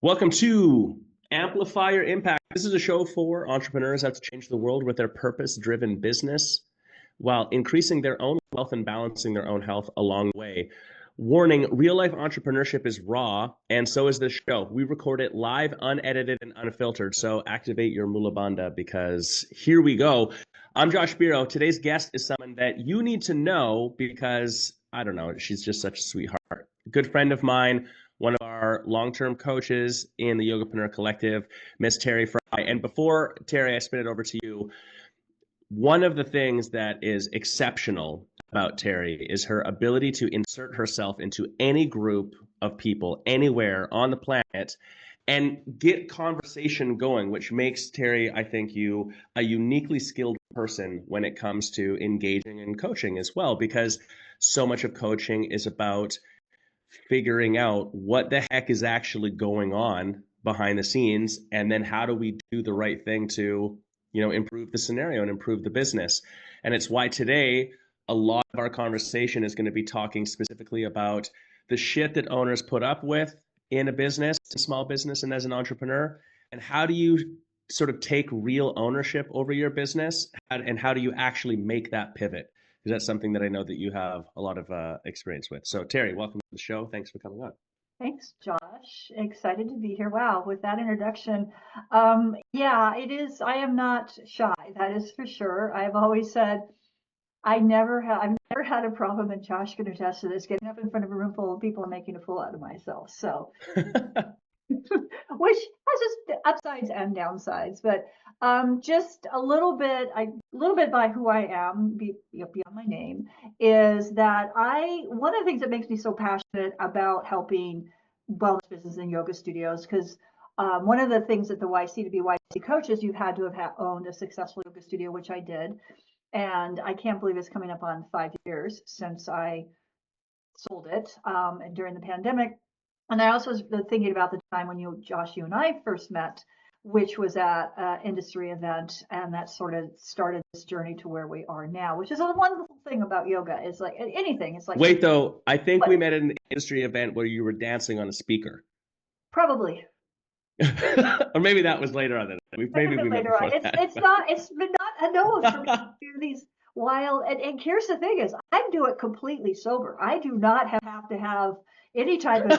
Welcome to Amplify Your Impact. This is a show for entrepreneurs that have to change the world with their purpose-driven business while increasing their own wealth and balancing their own health along the way. Warning, real-life entrepreneurship is raw, and so is this show. We record it live, unedited, and unfiltered, so activate your mula bandha because here we go. I'm Josh Biro. Today's guest is someone that you need to know because, I don't know, she's just such a sweetheart. A good friend of mine, one of our long-term coaches in the Yogapreneur Collective, Miss Terri Fry. And before, Terri, I spin it over to you. One of the things that is exceptional about Terri is her ability to insert herself into any group of people anywhere on the planet and get conversation going, which makes Terri, I think, you a uniquely skilled person when it comes to engaging in coaching as well, because so much of coaching is about figuring out what the heck is actually going on behind the scenes, and then how do we do the right thing to, improve the scenario and improve the business. And it's why today a lot of our conversation is going to be talking specifically about the shit that owners put up with in a business, a small business, and as an entrepreneur, and how do you sort of take real ownership over your business, and how do you actually make that pivot? Because that's something that I know that you have a lot of experience with. So Terri, welcome to the show. Thanks for coming on. Thanks, Josh. Excited to be here. Wow, with that introduction. Yeah, it is. I am not shy, that is for sure. I've always said I've never had a problem, and Josh can attest to this, getting up in front of a room full of people and making a fool out of myself. So which has its upsides and downsides, but just a little bit by who I am, beyond my name, is that one of the things that makes me so passionate about helping wellness business and yoga studios, because one of the things at the YC, to be YC coaches, you've had to have owned a successful yoga studio, which I did. And I can't believe it's coming up on 5 years since I sold it during the pandemic. And I also was thinking about the time when Josh, you and I first met, which was at an industry event, and that sort of started this journey to where we are now, which is a wonderful thing about yoga. It's like anything. It's like, wait, though, I think we met at an industry event where you were dancing on a speaker. Probably. Or maybe that was later on. Maybe we met before that. It's been not a no for me to do these wild. And here's the thing: is I do it completely sober. I do not have to have any type of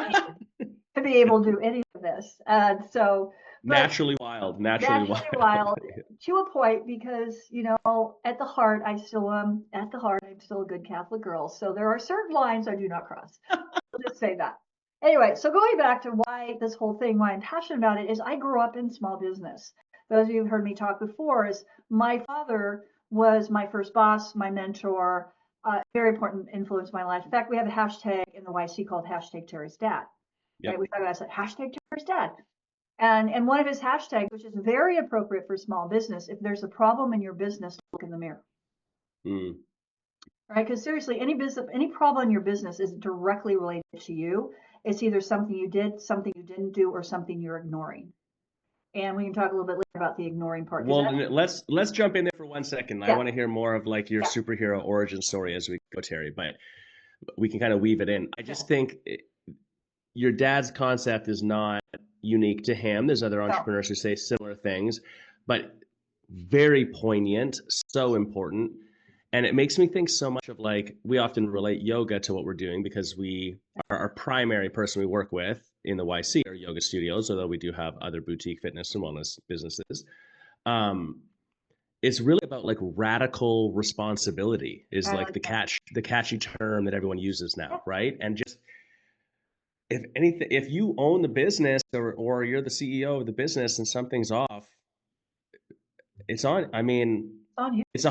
to be able to do any of this. And so naturally wild to a point, because at the heart I'm still a good Catholic girl. So there are certain lines I do not cross. I'll just say that. Anyway, so going back to why I'm passionate about it, is I grew up in small business. Those of you who've heard me talk before, is my father was my first boss, my mentor, very important influence in my life. In fact, we have a hashtag in the YC called #Terri's_Dad. Yep. Right? We talk about #Terri's Dad. And one of his hashtags, which is very appropriate for small business, if there's a problem in your business, look in the mirror. Mm. Right? Because seriously, any problem in your business is directly related to you. It's either something you did, something you didn't do, or something you're ignoring. And we can talk a little bit later about the ignoring part. Well, let's jump in there for 1 second. Yeah. I want to hear more of like your superhero origin story as we go, Terri, but we can kind of weave it in. I just think your dad's concept is not unique to him. There's other entrepreneurs who say similar things, but very poignant, so important. And it makes me think so much of, like, we often relate yoga to what we're doing because our primary person we work with in the YC are yoga studios, although we do have other boutique fitness and wellness businesses. It's really about like radical responsibility is like the catchy term that everyone uses now, right? And just if you own the business or you're the CEO of the business and something's off, it's on. I mean, on you. It's a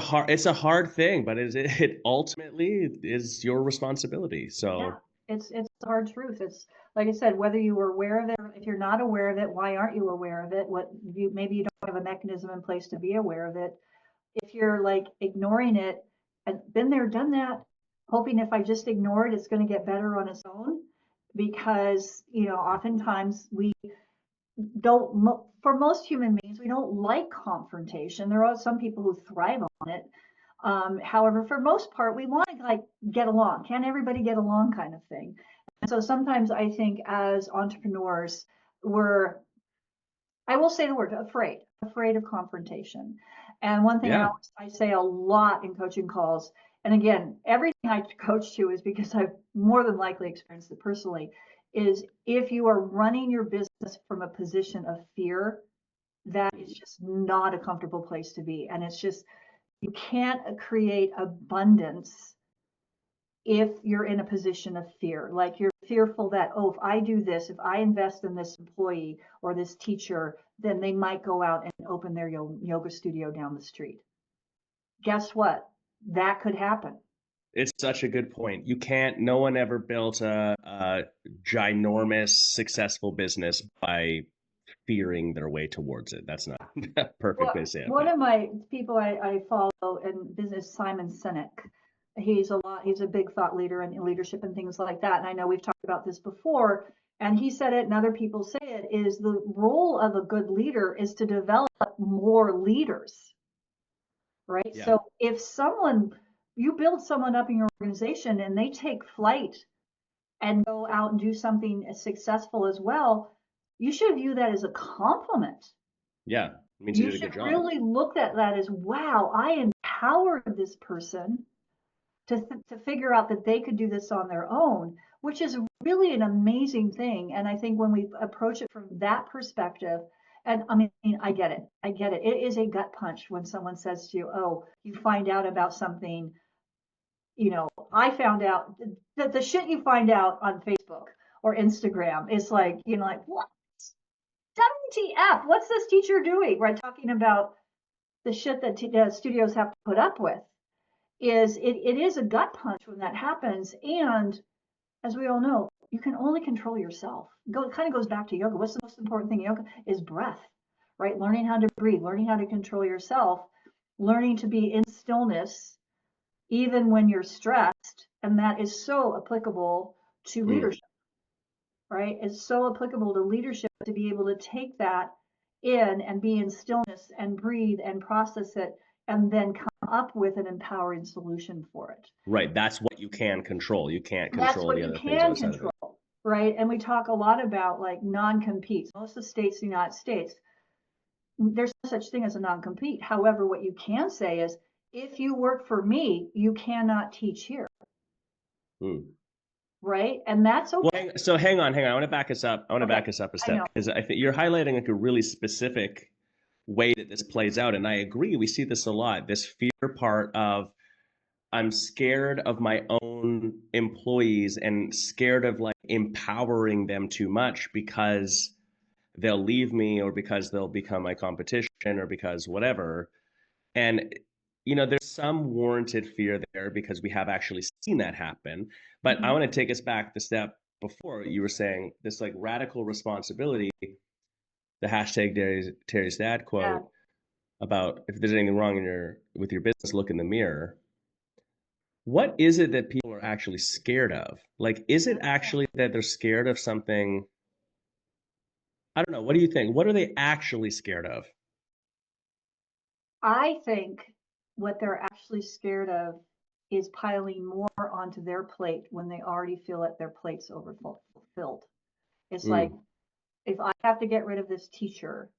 hard thing, but it ultimately is your responsibility. So yeah, it's the hard truth. It's like I said, whether you were aware of it, or if you're not aware of it, why aren't you aware of it? Maybe you don't have a mechanism in place to be aware of it. If you're like ignoring it, and been there, done that, hoping if I just ignore it, it's going to get better on its own, because oftentimes we don't, for most human beings, we don't like confrontation. There are some people who thrive on it. However, for most part, we want to like get along. Can everybody get along, kind of thing. And so sometimes I think as entrepreneurs, were, I will say the word, afraid of confrontation. And one thing Yeah. I say a lot in coaching calls, and again, everything I coach to is because I've more than likely experienced it personally, is if you are running your business from a position of fear, that is just not a comfortable place to be. And it's just, you can't create abundance if you're in a position of fear. Like you're fearful that, oh, if I do this, if I invest in this employee or this teacher, then they might go out and open their yoga studio down the street. Guess what? That could happen. It's such a good point. You can't, no one ever built a ginormous successful business by fearing their way towards it. That's not a perfect way to Well, say it, one but of my people I follow in business, Simon Sinek, he's a big thought leader in leadership and things like that. And I know we've talked about this before, and he said it and other people say it, is the role of a good leader is to develop more leaders, right? yeah, So if you build someone up in your organization and they take flight and go out and do something as successful as well, you should view that as a compliment. yeah, it means you You did a should good job. really look at that as, wow, I empowered this person to figure out that they could do this on their own, which is really an amazing thing. And I think when we approach it from that perspective, and I mean, I get it. I get it. It is a gut punch when someone says to you, oh, you find out about something, I found out that the shit you find out on Facebook or Instagram is like, like, what? WTF? What's this teacher doing? Right? Talking about the shit that studios have to put up with it is a gut punch when that happens. And as we all know, you can only control yourself. It kind of goes back to yoga. What's the most important thing in yoga is breath, right? Learning how to breathe, learning how to control yourself, learning to be in stillness, even when you're stressed. And that is so applicable to Mm, leadership, right? It's so applicable to leadership to be able to take that in and be in stillness and breathe and process it and then come up with an empowering solution for it. right. That's what you can control. You can't That's control what the you other things can outside of it. control, right? And we talk a lot about like non-competes. Most of the states in the United States, there's no such thing as a non-compete. However, what you can say is, if you work for me, you cannot teach here, Mm. right? And that's Well, okay. so hang on, hang on. I want to back us up. I want to Okay, back us up a I step know. because I think you're highlighting like a really specific way that this plays out, and I agree. We see this a lot. This fear part of I'm scared of my own employees and scared of like empowering them too much because they'll leave me or because they'll become my competition or because whatever. And there's some warranted fear there because we have actually seen that happen. But I Mhm. want to take us back the step before. You were saying this like radical responsibility, the hashtag Terry's dad Yeah, quote about if there's anything wrong with your business, look in the mirror. What is it that people are actually scared of? Like, is it actually that they're scared of something? I don't know. What do you think? What are they actually scared of? I think what they're actually scared of is piling more onto their plate when they already feel that their plate's overfilled. It's like, Mm, if I have to get rid of this teacher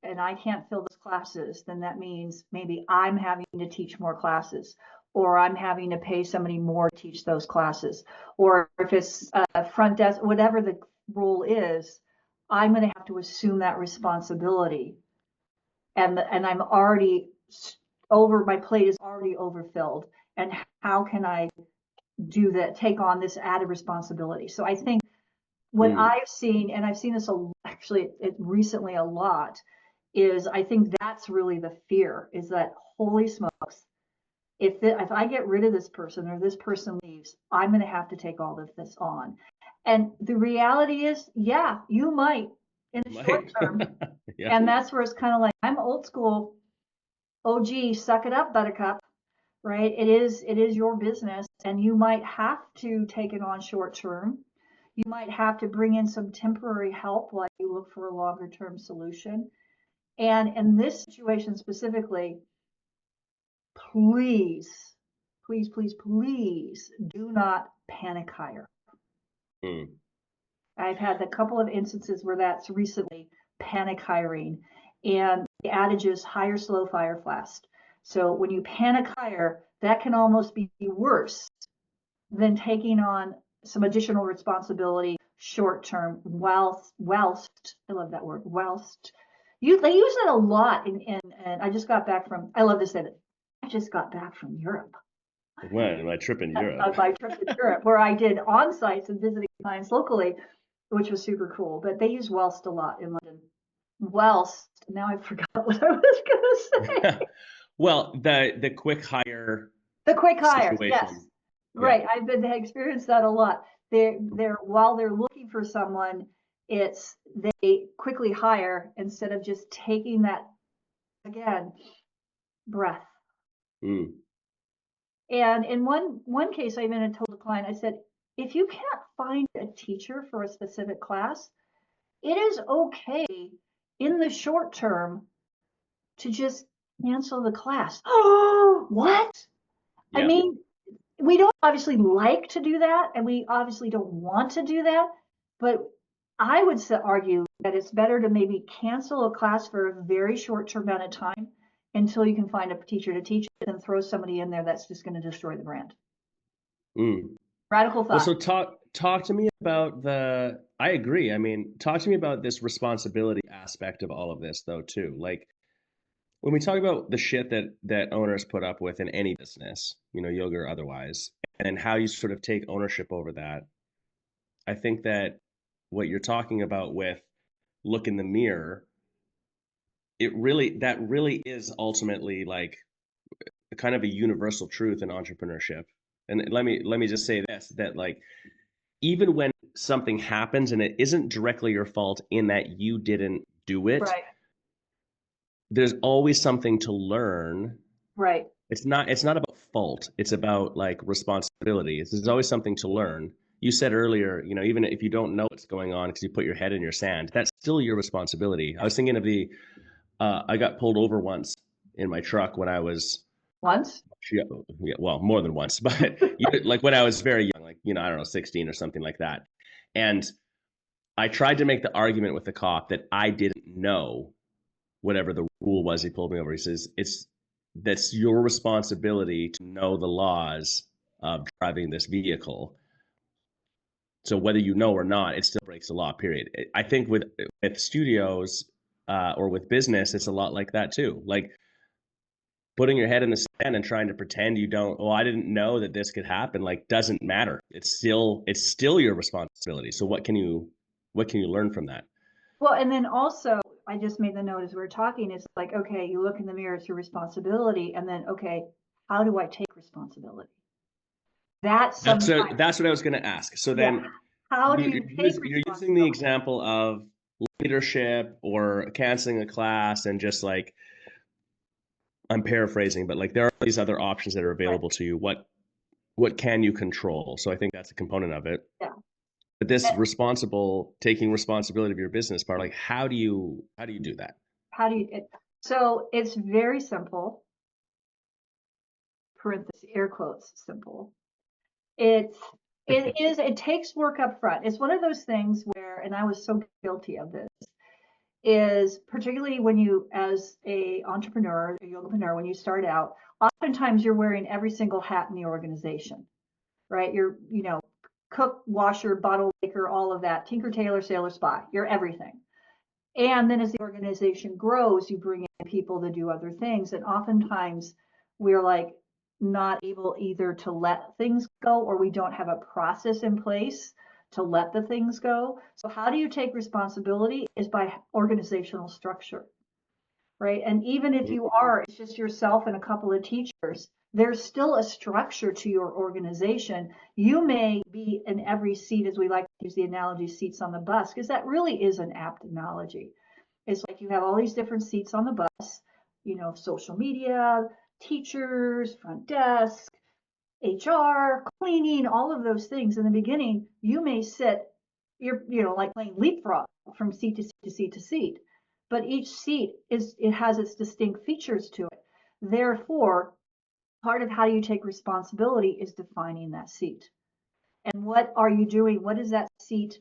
and I can't fill those classes, then that means maybe I'm having to teach more classes, or I'm having to pay somebody more to teach those classes. Or if it's a front desk, whatever the role is, I'm going to have to assume that responsibility. And I'm already my plate is already overfilled. And how can I do that, take on this added responsibility? So I think what mm, I've seen, and I've seen this actually recently a lot, is I think that's really the fear, is that, holy smokes, if I get rid of this person or this person leaves, I'm going to have to take all of this on. And the reality is, yeah, you might in the short might. term. Yeah. And that's where it's kind of like, I'm old school. Oh, gee, suck it up, buttercup, right? It is your business, and you might have to take it on short term. You might have to bring in some temporary help while you look for a longer term solution. And in this situation specifically, please, please, please, please do not panic hire. Mm. I've had a couple of instances where that's recently panic hiring. And the adage is hire slow, fire fast. So when you panic hire, that can almost be worse than taking on some additional responsibility short term whilst I love that word, whilst they use it a lot and I just got back from I love to say that I just got back from Europe. When my trip in On Europe. my trip to Europe, where I did on sites and visiting clients locally, which was super cool. But they use whilst a lot in London. Whilst now I forgot what I was gonna say. Well, the quick hire The quick hire, yes. situation. Yeah. Right. I've been experienced that a lot. They're while they're looking for someone, it's they quickly hire instead of just taking that again breath. Mm. And in one case, I even had told a client, I said, if you can't find a teacher for a specific class, it is okay in the short term to just cancel the class. Oh, what? I Yeah. mean, we don't obviously like to do that, and we obviously don't want to do that, but I would argue that it's better to maybe cancel a class for a very short term amount of time until you can find a teacher to teach it and throw somebody in there that's just going to destroy the brand. Mm. Radical Well, thought. so talk to me about the. I agree. I mean, talk to me about this responsibility aspect of all of this, though, too. Like when we talk about the shit that owners put up with in any business, yoga or otherwise, and how you sort of take ownership over that. I think that what you're talking about with look in the mirror, that really is ultimately like kind of a universal truth in entrepreneurship. And let me just say this, that like even when something happens and it isn't directly your fault in that you didn't do it, Right, there's always something to learn. right. It's not about fault, it's about like responsibility. There's always something to learn. You said earlier, even if you don't know what's going on because you put your head in your sand, that's still your responsibility. I was thinking of I got pulled over once in my truck when I was, Once? yeah, well, more than once, but like when I was very young, like, I don't know, 16 or something like that. And I tried to make the argument with the cop that I didn't know whatever the rule was. He pulled me over. He says, that's your responsibility to know the laws of driving this vehicle. So whether you know or not, it still breaks the law, period. I think with studios or with business, it's a lot like that too. Like putting your head in the sand and trying to pretend you don't, oh, I didn't know that this could happen, like doesn't matter. It's still your responsibility. So what can you learn from that? Well, and then also, I just made the note as we were talking, it's like, okay, you look in the mirror, it's your responsibility, and then, okay, how do I take responsibility? That's That's sometimes, what that's what I was going to ask. So yeah, then how do you take you're using the responsibility? example of leadership or canceling a class and just like I'm paraphrasing, but like there are these other options that are Right, available to you. What can you control? So I think that's a component of it. yeah. But this taking responsibility of your business part, like how do you do that? How do you, so it's very simple, parentheses, air quotes, simple. It's, it takes work up front. It's one of those things where, and I was so guilty of this, is particularly when you, as a entrepreneur, a yogapreneur, when you start out, oftentimes you're wearing every single hat in the organization, right? You're, cook, washer, bottle maker, all of that, tinker, tailor, sailor, spy. You're everything. And then as the organization grows, you bring in people to do other things. And oftentimes we're like not able either to let things go or we don't have a process in place to let the things go. So how do you take responsibility is by organizational structure, right? And even if you are, it's just yourself and a couple of teachers, there's still a structure to your organization. You may be in every seat, as we like to use the analogy, seats on the bus, because that really is an apt analogy. It's like you have all these different seats on the bus, social media, teachers, front desk, HR, cleaning, all of those things. In the beginning, you may sit, you're like playing leapfrog from seat to seat to seat to seat. But each seat it has its distinct features to it. Therefore, part of how you take responsibility is defining that seat. And what are you doing? What is that seat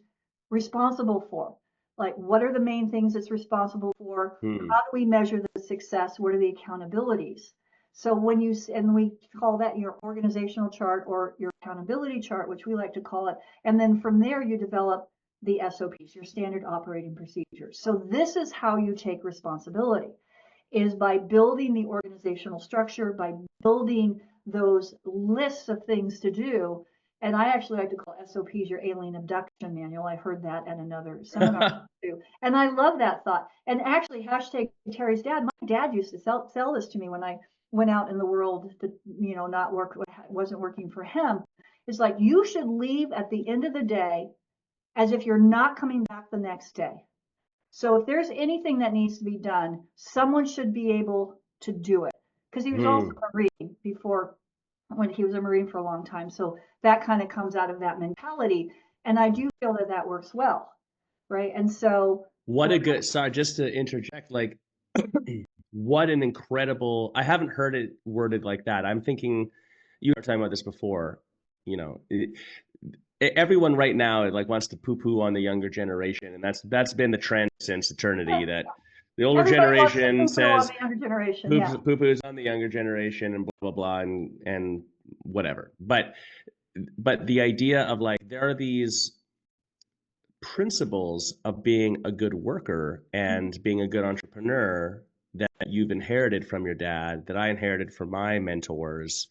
responsible for. Like, what are the main things it's responsible for? Hmm. How do we measure the success? What are the accountabilities? So when you, and we call that your organizational chart or your accountability chart, which we like to call it. And then from there, you develop the SOPs, your standard operating procedures. So this is how you take responsibility, is by building the organizational structure, by building those lists of things to do. And I actually like to call SOPs your alien abduction manual. I heard that at another seminar too. And I love that thought. And actually, hashtag Terry's dad, my dad used to sell this to me when I went out in the world to, not work, wasn't working for him. It's like, you should leave at the end of the day as if you're not coming back the next day. So if there's anything that needs to be done, someone should be able to do it. Because he was also Hmm. a Marine before, when he was a Marine for a long time. So that kind of comes out of that mentality. And I do feel that that works well. Right. And so, What a good, sorry, just to interject, like, what an incredible, I haven't heard it worded like that. I'm thinking, you were talking about this before, you know, everyone right now like wants to poo-poo on the younger generation, and that's been the trend since eternity, that the older everybody wants to generation poo-poo on says the younger generation. Yeah. poo-poo's on the younger generation and blah blah blah and whatever. But the idea of like there are these principles of being a good worker and being a good entrepreneur that you've inherited from your dad, that I inherited from my mentors,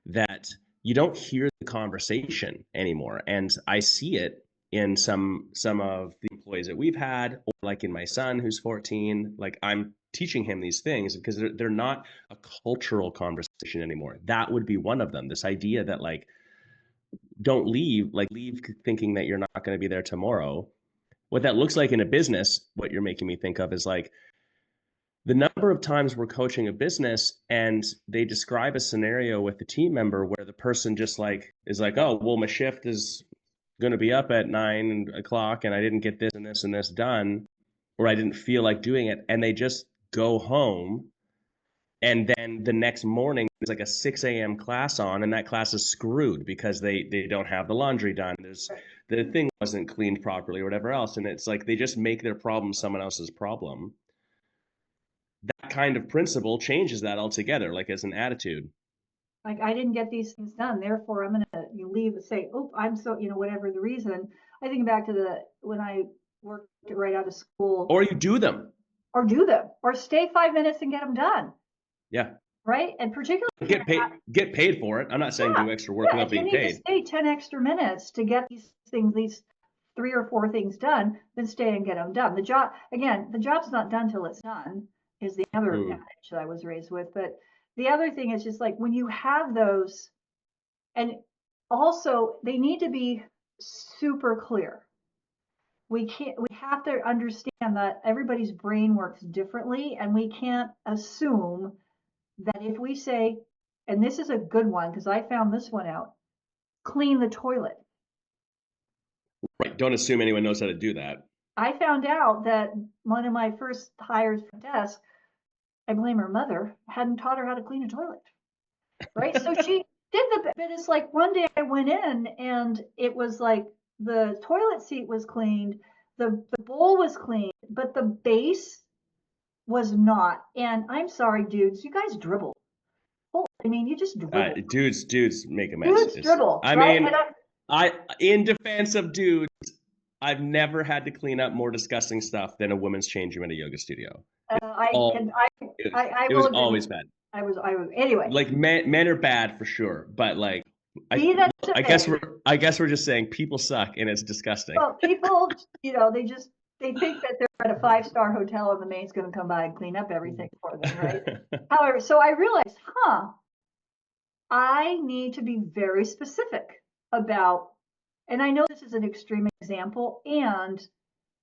that you don't hear the conversation anymore. And I see it in some of the employees that we've had, or like in my son who's 14. Like, I'm teaching him these things because they're not a cultural conversation anymore. That would be one of them. This idea that like, don't leave, like leave thinking that you're not going to be there tomorrow. What that looks like in a business, what you're making me think of is like the number of times we're coaching a business and they describe a scenario with the team member where the person just like is like, oh, well, my shift is going to be up at 9 o'clock and I didn't get this and this and this done, or I didn't feel like doing it. And they just go home. And then the next morning, there's like a 6 a.m. class on, and that class is screwed because they don't have the laundry done. The thing wasn't cleaned properly or whatever else. And it's like they just make their problem someone else's problem. That kind of principle changes that altogether, like as an attitude. Like, I didn't get these things done, therefore I'm gonna, you leave and say, oh, I'm so, whatever the reason. I think back to when I worked right out of school, Or you do them. or do them, or stay 5 minutes and get them done. Yeah. Right. And particularly, Get paid for it. I'm not saying yeah, do extra work yeah, without if you being need to paid. stay 10 extra minutes to get these things, these 3 or 4 things done, then stay and get them done. The job's not done till it's done, is the other Mm. adage that I was raised with. But the other thing is just like, when you have those, and also they need to be super clear. We have to understand that everybody's brain works differently, and we can't assume that if we say, and this is a good one because I found this one out, clean the toilet. Right. Don't assume anyone knows how to do that. I found out that one of my first hires for desk, I blame her mother, hadn't taught her how to clean a toilet. Right. So she did but it's like one day I went in and it was like the toilet seat was cleaned, the bowl was cleaned, but the base was not. And I'm sorry, dudes, you guys dribble. Oh, I mean, you just dribble. Dudes make a mess. Dudes dribble, I right? mean, And in defense of dudes, I've never had to clean up more disgusting stuff than a women's change room in a yoga studio. I All can, I it will was agree with always you. bad. I was, anyway, Like men are bad for sure, but like I be that as I it guess may. I guess we're just saying people suck and it's disgusting. Well, people, they think that they're at a 5-star hotel and the maid's going to come by and clean up everything for them, right? However, so I realized, I need to be very specific about, and I know this is an extreme example, and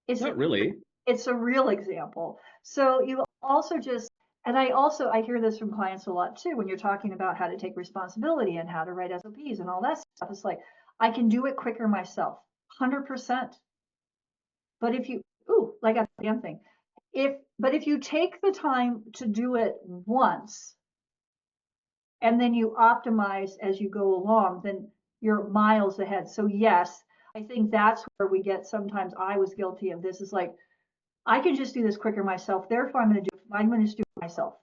it's Not really. it's a real example. So you also just, and I hear this from clients a lot too, when you're talking about how to take responsibility and how to write SOPs and all that stuff. It's like, I can do it quicker myself, 100%. But if you, like a damn thing, but if you take the time to do it once and then you optimize as you go along, then you're miles ahead. So yes, I think that's where we get, sometimes I was guilty of this, is like, I can just do this quicker myself, therefore I'm going to just do it myself.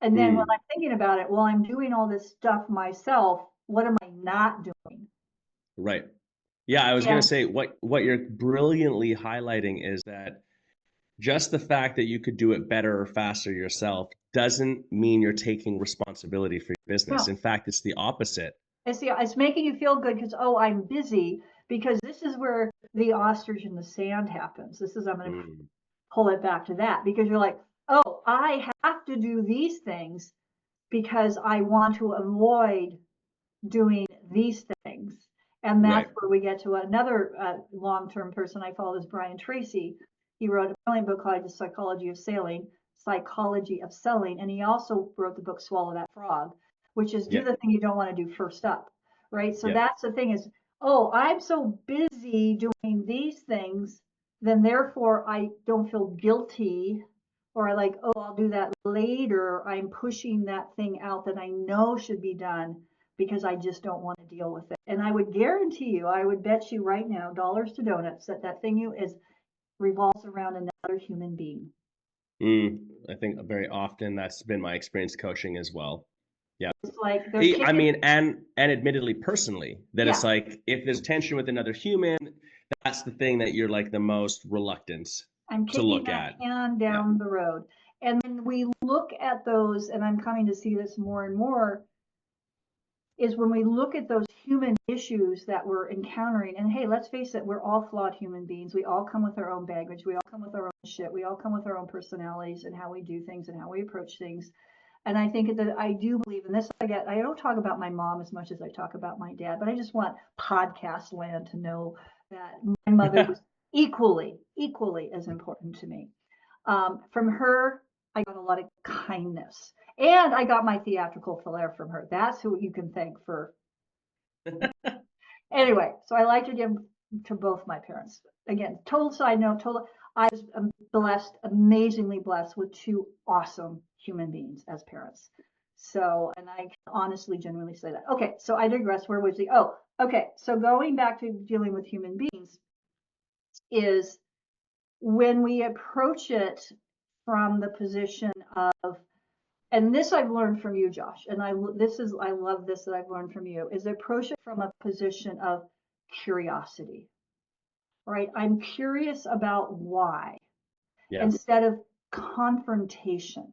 And then when Mm, I'm thinking about it, well, I'm doing all this stuff myself, what am I not doing? right. Yeah, I was going to And say what you're brilliantly highlighting is that just the fact that you could do it better or faster yourself doesn't mean you're taking responsibility for your business. no, In fact, it's the opposite. it's making you feel good because, oh, I'm busy, because this is where the ostrich in the sand happens. I'm going to Mm, pull it back to that, because you're like, oh, I have to do these things because I want to avoid doing these things. And that's right. where we get to another long-term person I follow, is Brian Tracy. He wrote a brilliant book called The Psychology of Selling. And he also wrote the book Swallow That Frog, which is do Yeah. the thing you don't want to do first up, right? So Yeah. that's the thing is, oh, I'm so busy doing these things, then therefore I don't feel guilty, or I like, oh, I'll do that later. I'm pushing that thing out that I know should be done because I just don't want to deal with it. And I would guarantee you, I would bet you right now, dollars to donuts, that that thing you is revolves around another human being. I think very often that's been my experience coaching as well. Yeah. It's like they're I kicking, mean, and admittedly personally, that it's yeah, like if there's tension with another human, that's the thing that you're like the most reluctant I'm to kicking look that at. can Yeah. down the road. And then we look at those, and I'm coming to see this more and more, is when we look at those human issues that we're encountering. And hey, let's face it, we're all flawed human beings. We all come with our own baggage. We all come with our own shit. We all come with our own personalities and how we do things and how we approach things. And I think that I do believe in this. I don't talk about my mom as much as I talk about my dad, but I just want podcast land to know that my mother was equally as important to me. From her, I got a lot of kindness, and I got my theatrical flair from her. That's who you can thank for. Anyway, so I like to give to both my parents. Again, total side note, I was blessed, amazingly blessed with two awesome human beings as parents. So, and I can honestly, genuinely say that. Okay, so I digress. Where was the, oh, okay. So going back to dealing with human beings is when we approach it from the position of, and this I've learned from you, Josh, and I love this that I've learned from you, is approach it from a position of curiosity, right? I'm curious about why, Yeah. instead of confrontation,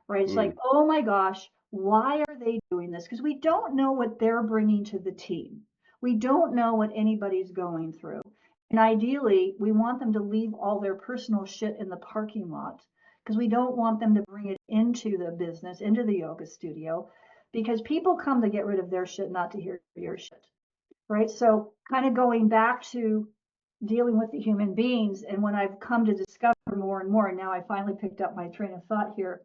right? It's like, Mm, oh my gosh, why are they doing this? Because we don't know what they're bringing to the team. We don't know what anybody's going through. And ideally, we want them to leave all their personal shit in the parking lot, because we don't want them to bring it into the business, into the yoga studio, because people come to get rid of their shit, not to hear your shit, right? So kind of going back to dealing with the human beings, and when I've come to discover more and more, and now I finally picked up my train of thought here,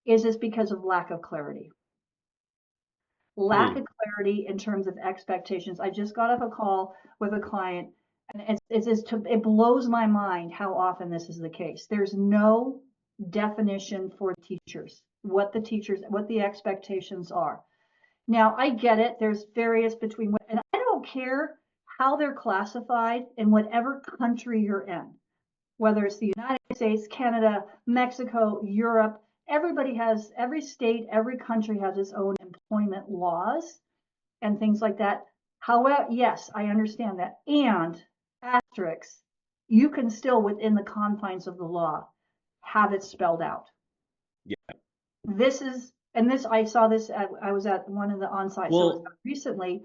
is this because of lack of clarity? Lack mm, of clarity in terms of expectations. I just got off a call with a client, and it blows my mind how often this is the case. There's no definition for teachers, what the expectations are. Now, I get it. There's various between, and I don't care how they're classified in whatever country you're in, whether it's the United States, Canada, Mexico, Europe. Every state, every country has its own employment laws and things like that. However, yes, I understand that. And asterisks, you can still, within the confines of the law, have it spelled out. yeah. I saw this I was at one of the on-sites I was Well, at recently,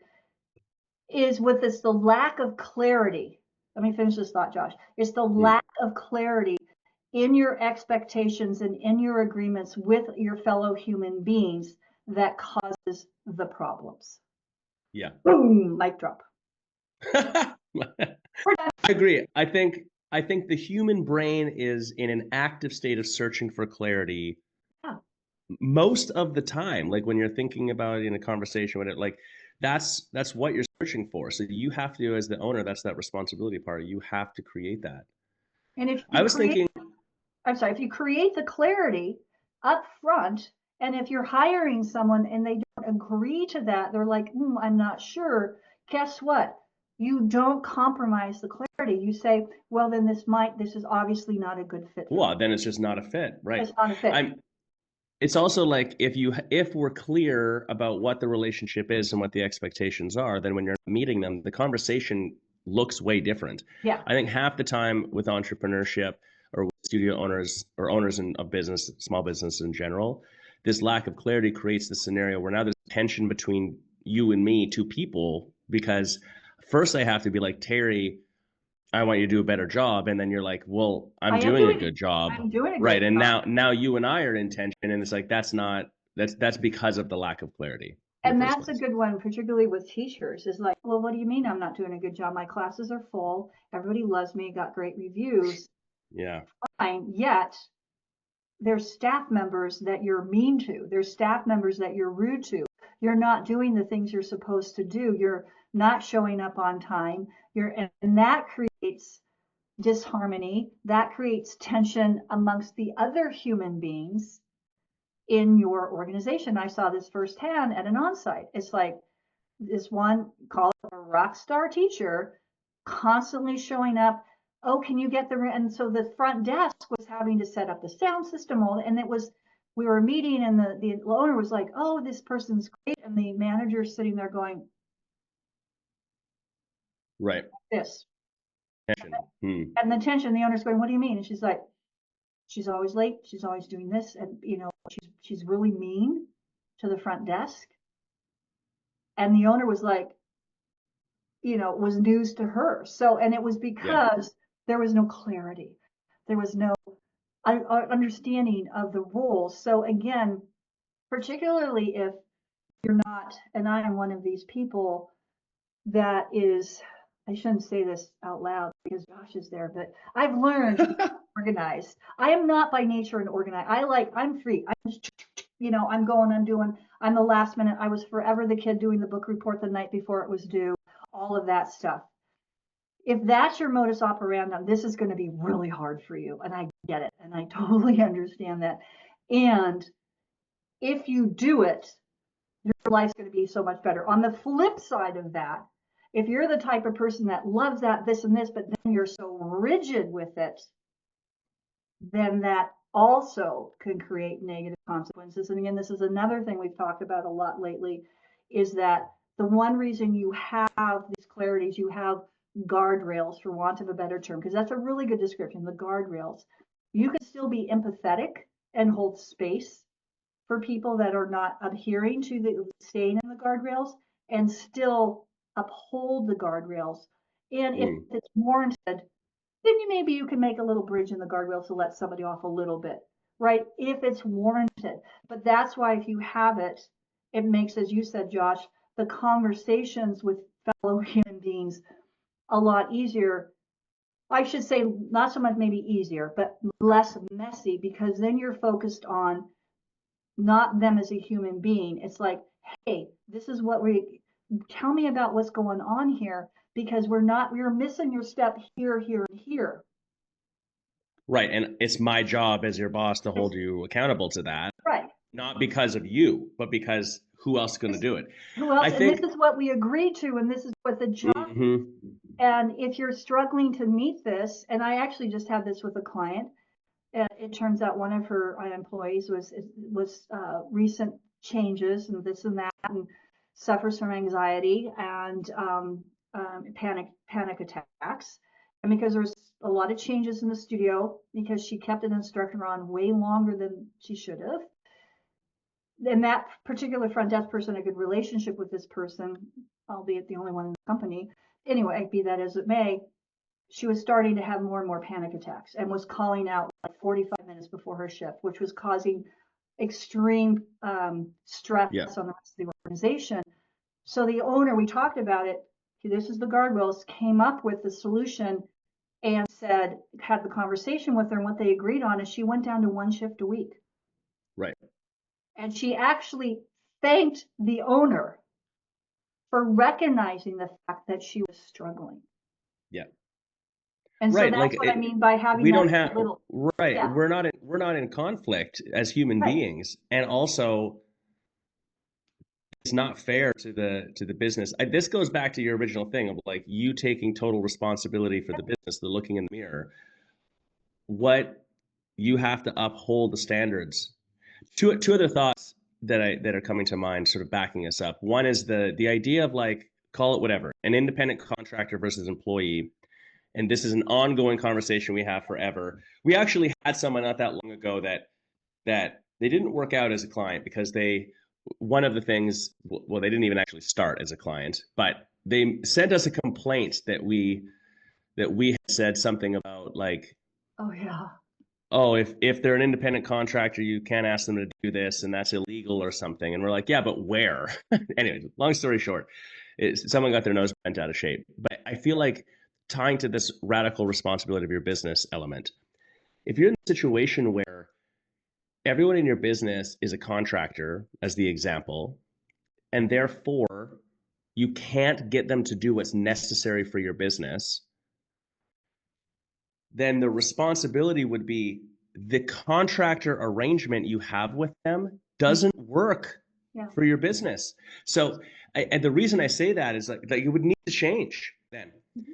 is with this the lack of clarity. Let me finish this thought, Josh. It's the mm, lack of clarity in your expectations and in your agreements with your fellow human beings that causes the problems. yeah. Boom, mic drop. I We're done. agree. I think the human brain is in an active state of searching for clarity Yeah. most of the time. Like when you're thinking about it in a conversation with it, like that's what you're searching for. So you have to, as the owner, that's that responsibility part. You have to create that. And if I you was create, thinking, I'm sorry, if you create the clarity up front, and if you're hiring someone and they don't agree to that, they're like, I'm not sure. Guess what? You don't compromise the clarity. You say, well, then this is obviously not a good fit for me. Well, then it's just not a fit, right? It's not a fit. I'm It's also like if we're clear about what the relationship is and what the expectations are, then when you're meeting them, the conversation looks way different. Yeah. I think half the time with entrepreneurship or with studio owners or owners of business, small business in general, this lack of clarity creates the scenario where now there's tension between you and me, two people, because first I have to be like, Terry, I want you to do a better job. And then you're like, well, I'm I am doing a doing good job. I'm doing a Right. great And job. now you and I are in tension. And it's like, that's because of the lack of clarity in the And first that's a place. good one, particularly with teachers, is like, well, what do you mean I'm not doing a good job? My classes are full. Everybody loves me, got great reviews. Yeah. Fine. Yet there's staff members that you're mean to. There's staff members that you're rude to. You're not doing the things you're supposed to do. You're not showing up on time. And that creates disharmony. That creates tension amongst the other human beings in your organization. I saw this firsthand at an onsite. It's like this one, call it a rock star teacher, constantly showing up. Oh, can you get the, and so the front desk was having to set up the sound system, and it was, we were meeting and the owner was like, oh, this person's great. And the manager's sitting there going, Right. this. Tension. And the tension, the owner's going, what do you mean? And she's like, she's always late. She's always doing this. And, she's really mean to the front desk. And the owner was like, was news to her. So, and it was Yeah. because there was no clarity. There was no understanding of the rules. So again, particularly if you're not, and I am one of these people that is, I shouldn't say this out loud because Josh is there, but I've learned to be organized. I am not by nature an organized. I'm free. I'm just, I'm going, I'm doing, I'm the last minute. I was forever the kid doing the book report the night before it was due, all of that stuff. If that's your modus operandi, this is going to be really hard for you. And I get it. And I totally understand that. And if you do it, your life's going to be so much better. On the flip side of that, if you're the type of person that loves that, this and this, but then you're so rigid with it, then that also can create negative consequences. And again, this is another thing we've talked about a lot lately, is that the one reason you have these clarities, you have guardrails, for want of a better term, because that's a really good description, the guardrails. You can still be empathetic and hold space for people that are not adhering to the staying in the guardrails, and still uphold the guardrails. And if it's warranted, then maybe you can make a little bridge in the guardrails to let somebody off a little bit, right? If it's warranted. But that's why if you have it, it makes, as you said, Josh, the conversations with fellow human beings a lot easier. I should say not so much maybe easier, but less messy, because then you're focused on not them as a human being. It's like, hey, this is what tell me about what's going on here, because we're missing your step here, here, and here. Right. And it's my job as your boss to hold It's, you accountable to that, right. not because of you, but because who else is going to do it? Who else? I And this think. is what we agreed to, and this is what the job. Mhm. And if you're struggling to meet this, and I actually just had this with a client, it turns out one of her employees was recent changes and this and that, and suffers from anxiety and panic attacks. And because there's a lot of changes in the studio, because she kept an instructor on way longer than she should have, and that particular front desk person had a good relationship with this person, albeit the only one in the company. Anyway, be that as it may, she was starting to have more and more panic attacks and was calling out like 45 minutes before her shift, which was causing extreme stress Yeah. on the rest of the organization. So the owner, we talked about it, this is the guardrails, came up with the solution and said, had the conversation with her, and what they agreed on is she went down to one shift a week. Right. And she actually thanked the owner for recognizing the fact that she was struggling. Yeah. And so Right. that's Like what I mean by having we that don't have little, right. yeah, We're not in conflict as human right. beings. And also it's not fair to the business. This goes back to your original thing of like you taking total responsibility for the business, the looking in the mirror. What you have to uphold the standards. Two other thoughts that are coming to mind, sort of backing us up. One is the idea of like, call it whatever, an independent contractor versus employee. And this is an ongoing conversation we have forever. We actually had someone not that long ago that they didn't work out as a client because one of the things, well, they didn't even actually start as a client, but they sent us a complaint that we had said something about like, Oh yeah. oh, if they're an independent contractor, you can't ask them to do this and that's illegal or something. And we're like, yeah, but where? Anyway, long story short, someone got their nose bent out of shape. But I feel like tying to this radical responsibility of your business element, if you're in a situation where everyone in your business is a contractor, as the example, and therefore you can't get them to do what's necessary for your business, then the responsibility would be the contractor arrangement you have with them doesn't work Yeah. for your business. So, and the reason I say that is like that you would need to change then. Mm-hmm.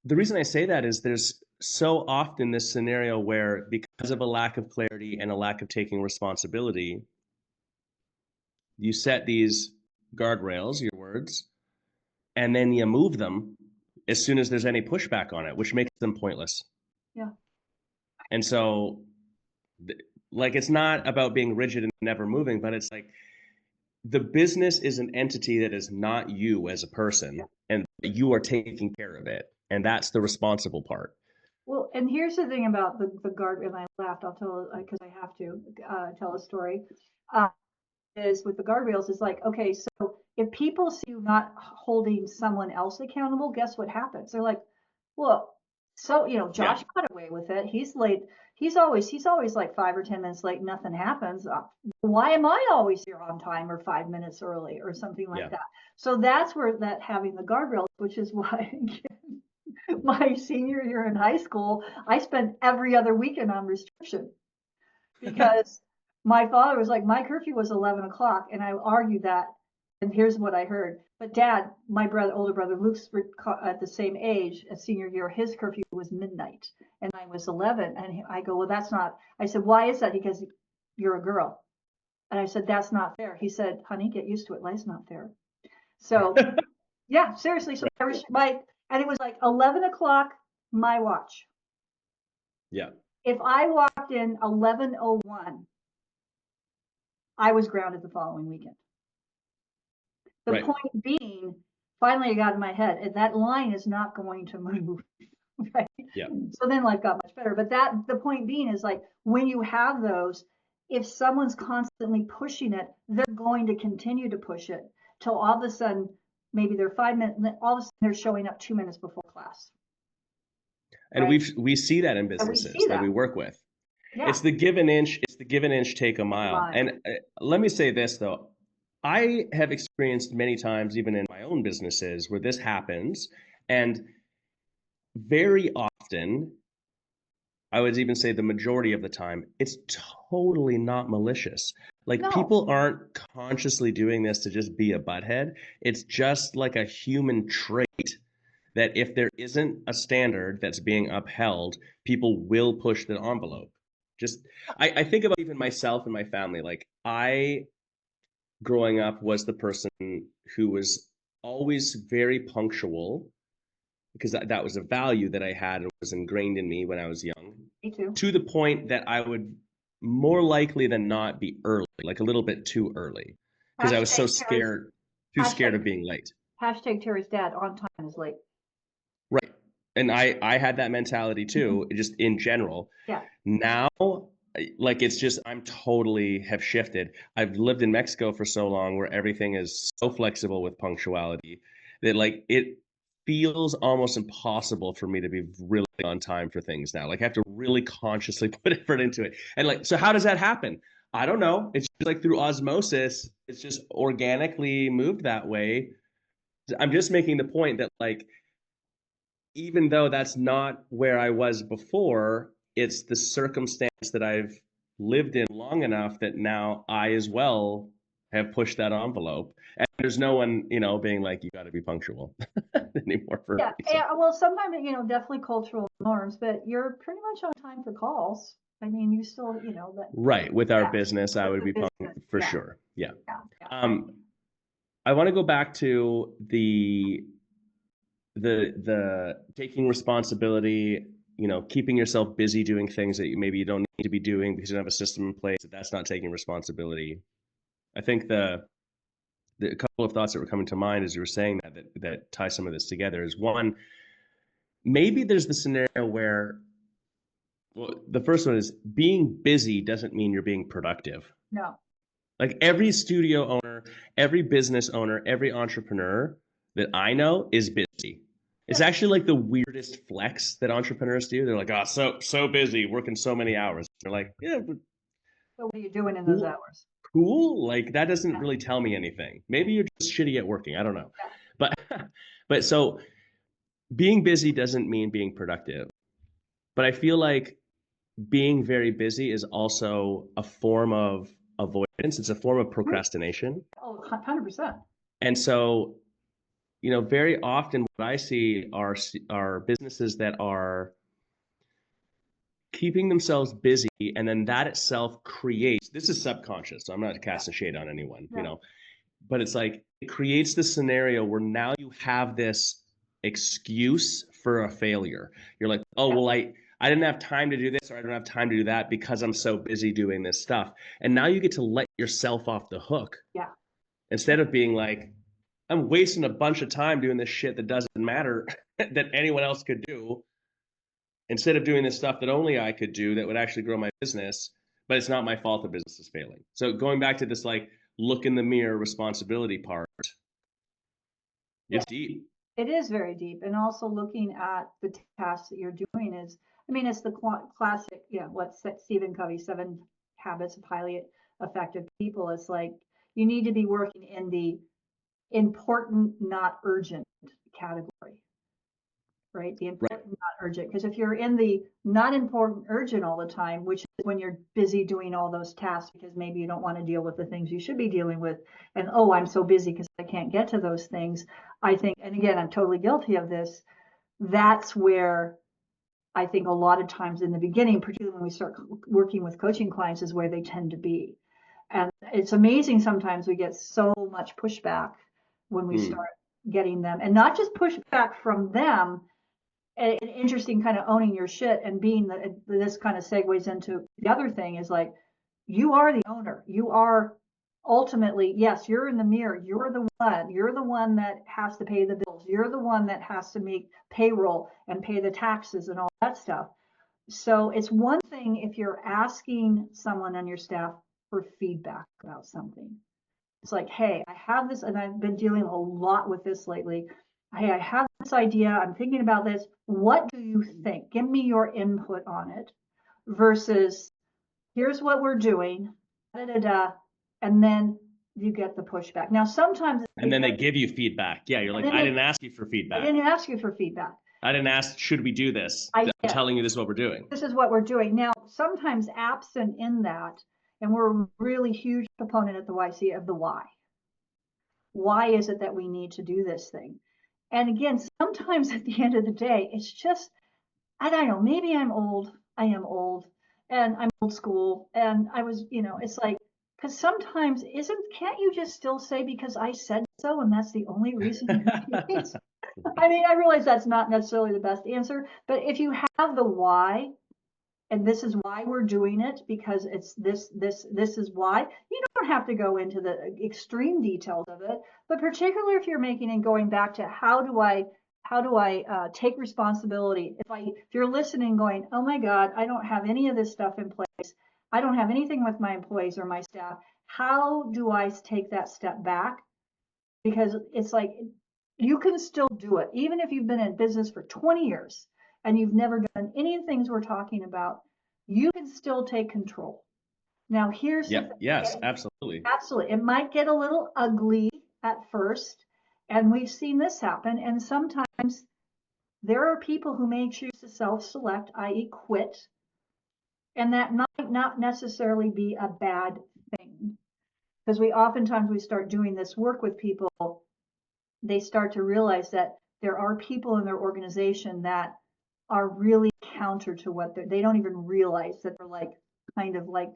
The reason I say that is there's so often this scenario where because of a lack of clarity and a lack of taking responsibility, you set these guardrails, your words, and then you move them as soon as there's any pushback on it, which makes them pointless. Yeah. And so, like, it's not about being rigid and never moving, but it's like the business is an entity that is not you as a person, and you are taking care of it. And that's the responsible part. Well, and here's the thing about the guard, and I laughed, I'll tell, because I have to tell a story, is with the guardrails, is like, okay, so if people see you not holding someone else accountable, guess what happens? They're like, well, so, Josh got away with it. He's late. He's always like 5 or 10 minutes late. Nothing happens. Why am I always here on time or 5 minutes early or something like that? So that's where that having the guardrails, which is why my senior year in high school, I spent every other weekend on restriction because my father was like, my curfew was 11 o'clock. And I argued that. And here's what I heard. But dad, my older brother, Luke's at the same age as senior year, his curfew was midnight and mine was 11. And I go, well, that's not, I said, why is that? Because you're a girl. And I said, that's not fair. He said, honey, get used to it. Life's not fair. So yeah, seriously. So and it was like 11 o'clock, my watch. Yeah. If I walked in 11:01, I was grounded the following weekend. The point being, finally I got in my head, and that line is not going to move. Right? Yeah. So then life got much better. But the point being is like when you have those, if someone's constantly pushing it, they're going to continue to push it till all of a sudden, maybe they're 5 minutes, all of a sudden they're showing up 2 minutes before class. And right? we see that in businesses that we work with. Yeah. It's the give an inch, take a mile. And let me say this though, I have experienced many times, even in my own businesses, where this happens, and very often, I would even say the majority of the time, it's totally not malicious. Like people aren't consciously doing this to just be a butthead. It's just like a human trait that if there isn't a standard that's being upheld, people will push the envelope. I think about even myself and my family. Like I, growing up, was the person who was always very punctual because that was a value that I had and was ingrained in me when I was young. Me too. To the point that I would more likely than not be early, like a little bit too early, because I was so scared, scared of being late. Hashtag Terry's dad, on time is late. Right. And I had that mentality too, just in general. Yeah. Now, like it's just, I'm totally have shifted. I've lived in Mexico for so long where everything is so flexible with punctuality that like it feels almost impossible for me to be really on time for things now. Like I have to really consciously put effort into it. And like, so how does that happen? I don't know. It's just like through osmosis. It's just organically moved that way. I'm just making the point that like, even though that's not where I was before, it's the circumstance that I've lived in long enough that now I as well have pushed that envelope. And there's no one, being like, you got to be punctual anymore for a Yeah, reason. well, sometimes, definitely cultural norms, but you're pretty much on time for calls. I mean, you still, that, Right. With our yeah, business, I with would the be business. for Yeah, sure. Yeah. yeah. Um, I want to go back to the taking responsibility, keeping yourself busy doing things that maybe you don't need to be doing because you don't have a system in place. That's not taking responsibility. I think the couple of thoughts that were coming to mind as you were saying that tie some of this together is one, maybe there's the scenario where, well, the first one is being busy doesn't mean you're being productive. No. Like every studio owner, every business owner, every entrepreneur that I know is busy. It's actually like the weirdest flex that entrepreneurs do. They're like, oh, so busy, working so many hours. They're like, yeah, but So what are you doing in those cool, hours? cool. Like that doesn't Yeah, really tell me anything. Maybe you're just shitty at working. I don't know. yeah. But but so being busy doesn't mean being productive. But I feel like being very busy is also a form of avoidance. It's a form of procrastination. Oh, 100%. And so, very often what I see are businesses that are keeping themselves busy, and then that itself creates, this is subconscious, so I'm not Yeah, casting shade on anyone, yeah, but it's like it creates this scenario where now you have this excuse for a failure. You're like, oh, yeah, well, I didn't have time to do this, or I don't have time to do that because I'm so busy doing this stuff. And now you get to let yourself off the hook yeah. instead of being like, I'm wasting a bunch of time doing this shit that doesn't matter that anyone else could do, instead of doing this stuff that only I could do that would actually grow my business, but it's not my fault the business is failing. So going back to this like look in the mirror responsibility part, Yeah. it's deep. It is very deep. And also looking at the tasks that you're doing is, I mean, it's the classic, what Stephen Covey, 7 Habits of Highly Effective People. It's like you need to be working in the important, not urgent category, right? The Right. important, not urgent. Because if you're in the not important, urgent all the time, which is when you're busy doing all those tasks because maybe you don't want to deal with the things you should be dealing with, and oh, I'm so busy because I can't get to those things. I think, and again, I'm totally guilty of this. That's where I think a lot of times in the beginning, particularly when we start working with coaching clients, is where they tend to be. And it's amazing sometimes we get so much pushback when we Mm. start getting them, and not just pushback from them. An interesting kind of owning your shit and being this kind of segues into the other thing is like, you are the owner. You are ultimately, yes, you're in the mirror. You're the one that has to pay the bills. You're the one that has to make payroll and pay the taxes and all that stuff. So it's one thing if you're asking someone on your staff for feedback about something. It's like, hey, I have this, and I've been dealing a lot with this lately. Hey, I have this idea. I'm thinking about this. What do you think? Give me your input on it versus here's what we're doing, da, da, da, and then you get the pushback. Now, sometimes it's And then they because, give you feedback. Yeah, you're and like, then I didn't ask you for I feedback. didn't ask you for feedback. I didn't ask, should we do this? I I'm did. telling you this is what we're doing. This is what we're doing. Now, sometimes absent in that, and we're a really huge proponent at the YC of the why. Why is it that we need to do this thing? And again, sometimes at the end of the day, it's just, I don't know, maybe I'm old. I am old and I'm old school. And I was, it's like, because sometimes can't you just still say because I said so and that's the only reason you're doing it? I mean, I realize that's not necessarily the best answer, but if you have the why, and this is why we're doing it because it's this is why, you don't have to go into the extreme details of it, but particularly if you're making and going back to how do I take responsibility if you're listening going, oh my god, I don't have any of this stuff in place, I don't have anything with my employees or my staff, how do I take that step back? Because it's like you can still do it even if you've been in business for 20 years and you've never done any of the things we're talking about. You can still take control. Now here's the Yeah. thing. Yes, absolutely. Absolutely, it might get a little ugly at first, and we've seen this happen, and sometimes there are people who may choose to self-select, i.e. quit, and that might not necessarily be a bad thing. Because we start doing this work with people, they start to realize that there are people in their organization that are really counter to what they don't even realize that they're like kind of like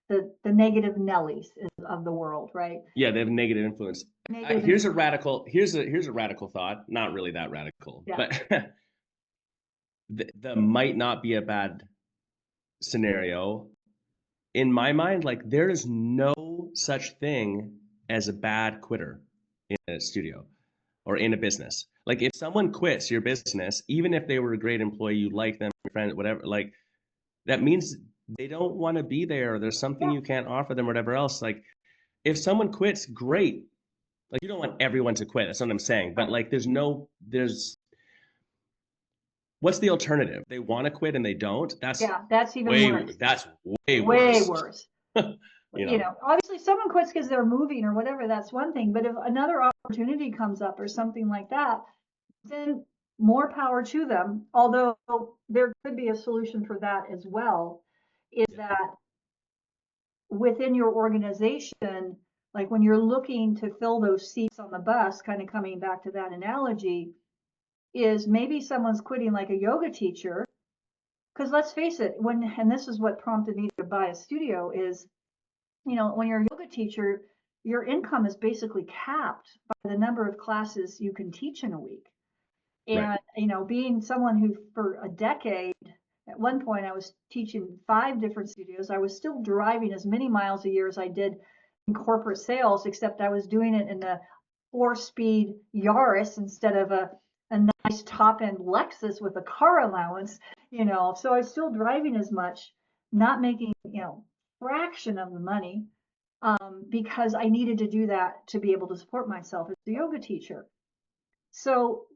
the negative Nellies of the world, right? Yeah, they have negative influence. Negative Here's a influence. radical. Here's a radical thought. Not really that radical, Yeah. but the might not be a bad scenario in my mind. Like there is no such thing as a bad quitter in a studio or in a business. Like if someone quits your business, even if they were a great employee, you like them, your friend, whatever, like that means they don't want to be there, or there's something Yeah. you can't offer them, or whatever else. Like if someone quits, great. Like you don't want everyone to quit. That's not what I'm saying. But like there's what's the alternative? They want to quit and they don't. Yeah, that's even worse. That's way Way worse. worse. You know. Obviously someone quits because they're moving or whatever, that's one thing. But if another opportunity comes up or something like that, then more power to them. Although there could be a solution for that as well, is that within your organization, like when you're looking to fill those seats on the bus, kind of coming back to that analogy, is maybe someone's quitting like a yoga teacher. Because let's face it, and this is what prompted me to buy a studio is, when you're a yoga teacher, your income is basically capped by the number of classes you can teach in a week. Right. And, being someone who for a decade, at one point I was teaching 5 different studios. I was still driving as many miles a year as I did in corporate sales, except I was doing it in a 4-speed Yaris instead of a nice top end Lexus with a car allowance. So I was still driving as much, not making, fraction of the money, because I needed to do that to be able to support myself as a yoga teacher. So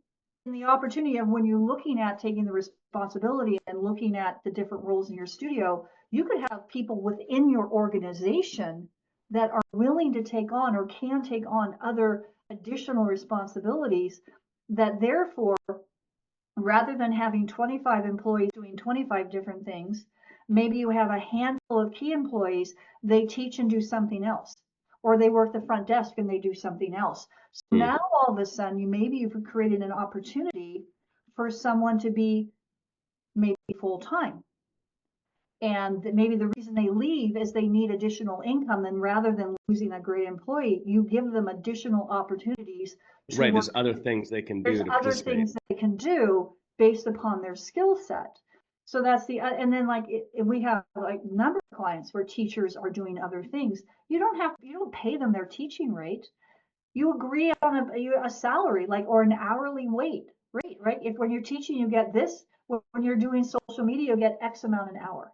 in the opportunity of when you're looking at taking the responsibility and looking at the different roles in your studio, you could have people within your organization that are willing to take on or can take on other additional responsibilities, that therefore, rather than having 25 employees doing 25 different things, maybe you have a handful of key employees, they teach and do something else, or they work the front desk and they do something else. So now all of a sudden, you've created an opportunity for someone to be maybe full time. And maybe the reason they leave is they need additional income. And rather than losing a great employee, you give them additional opportunities to Right. work. There's other things they can There's do to other participate. things that they can do based upon their skill set. So that's and then we have like a number of clients where teachers are doing other things. You don't pay them their teaching rate. You agree on a salary, or an hourly rate, right? If when you're teaching, you get this. When you're doing social media, you get X amount an hour,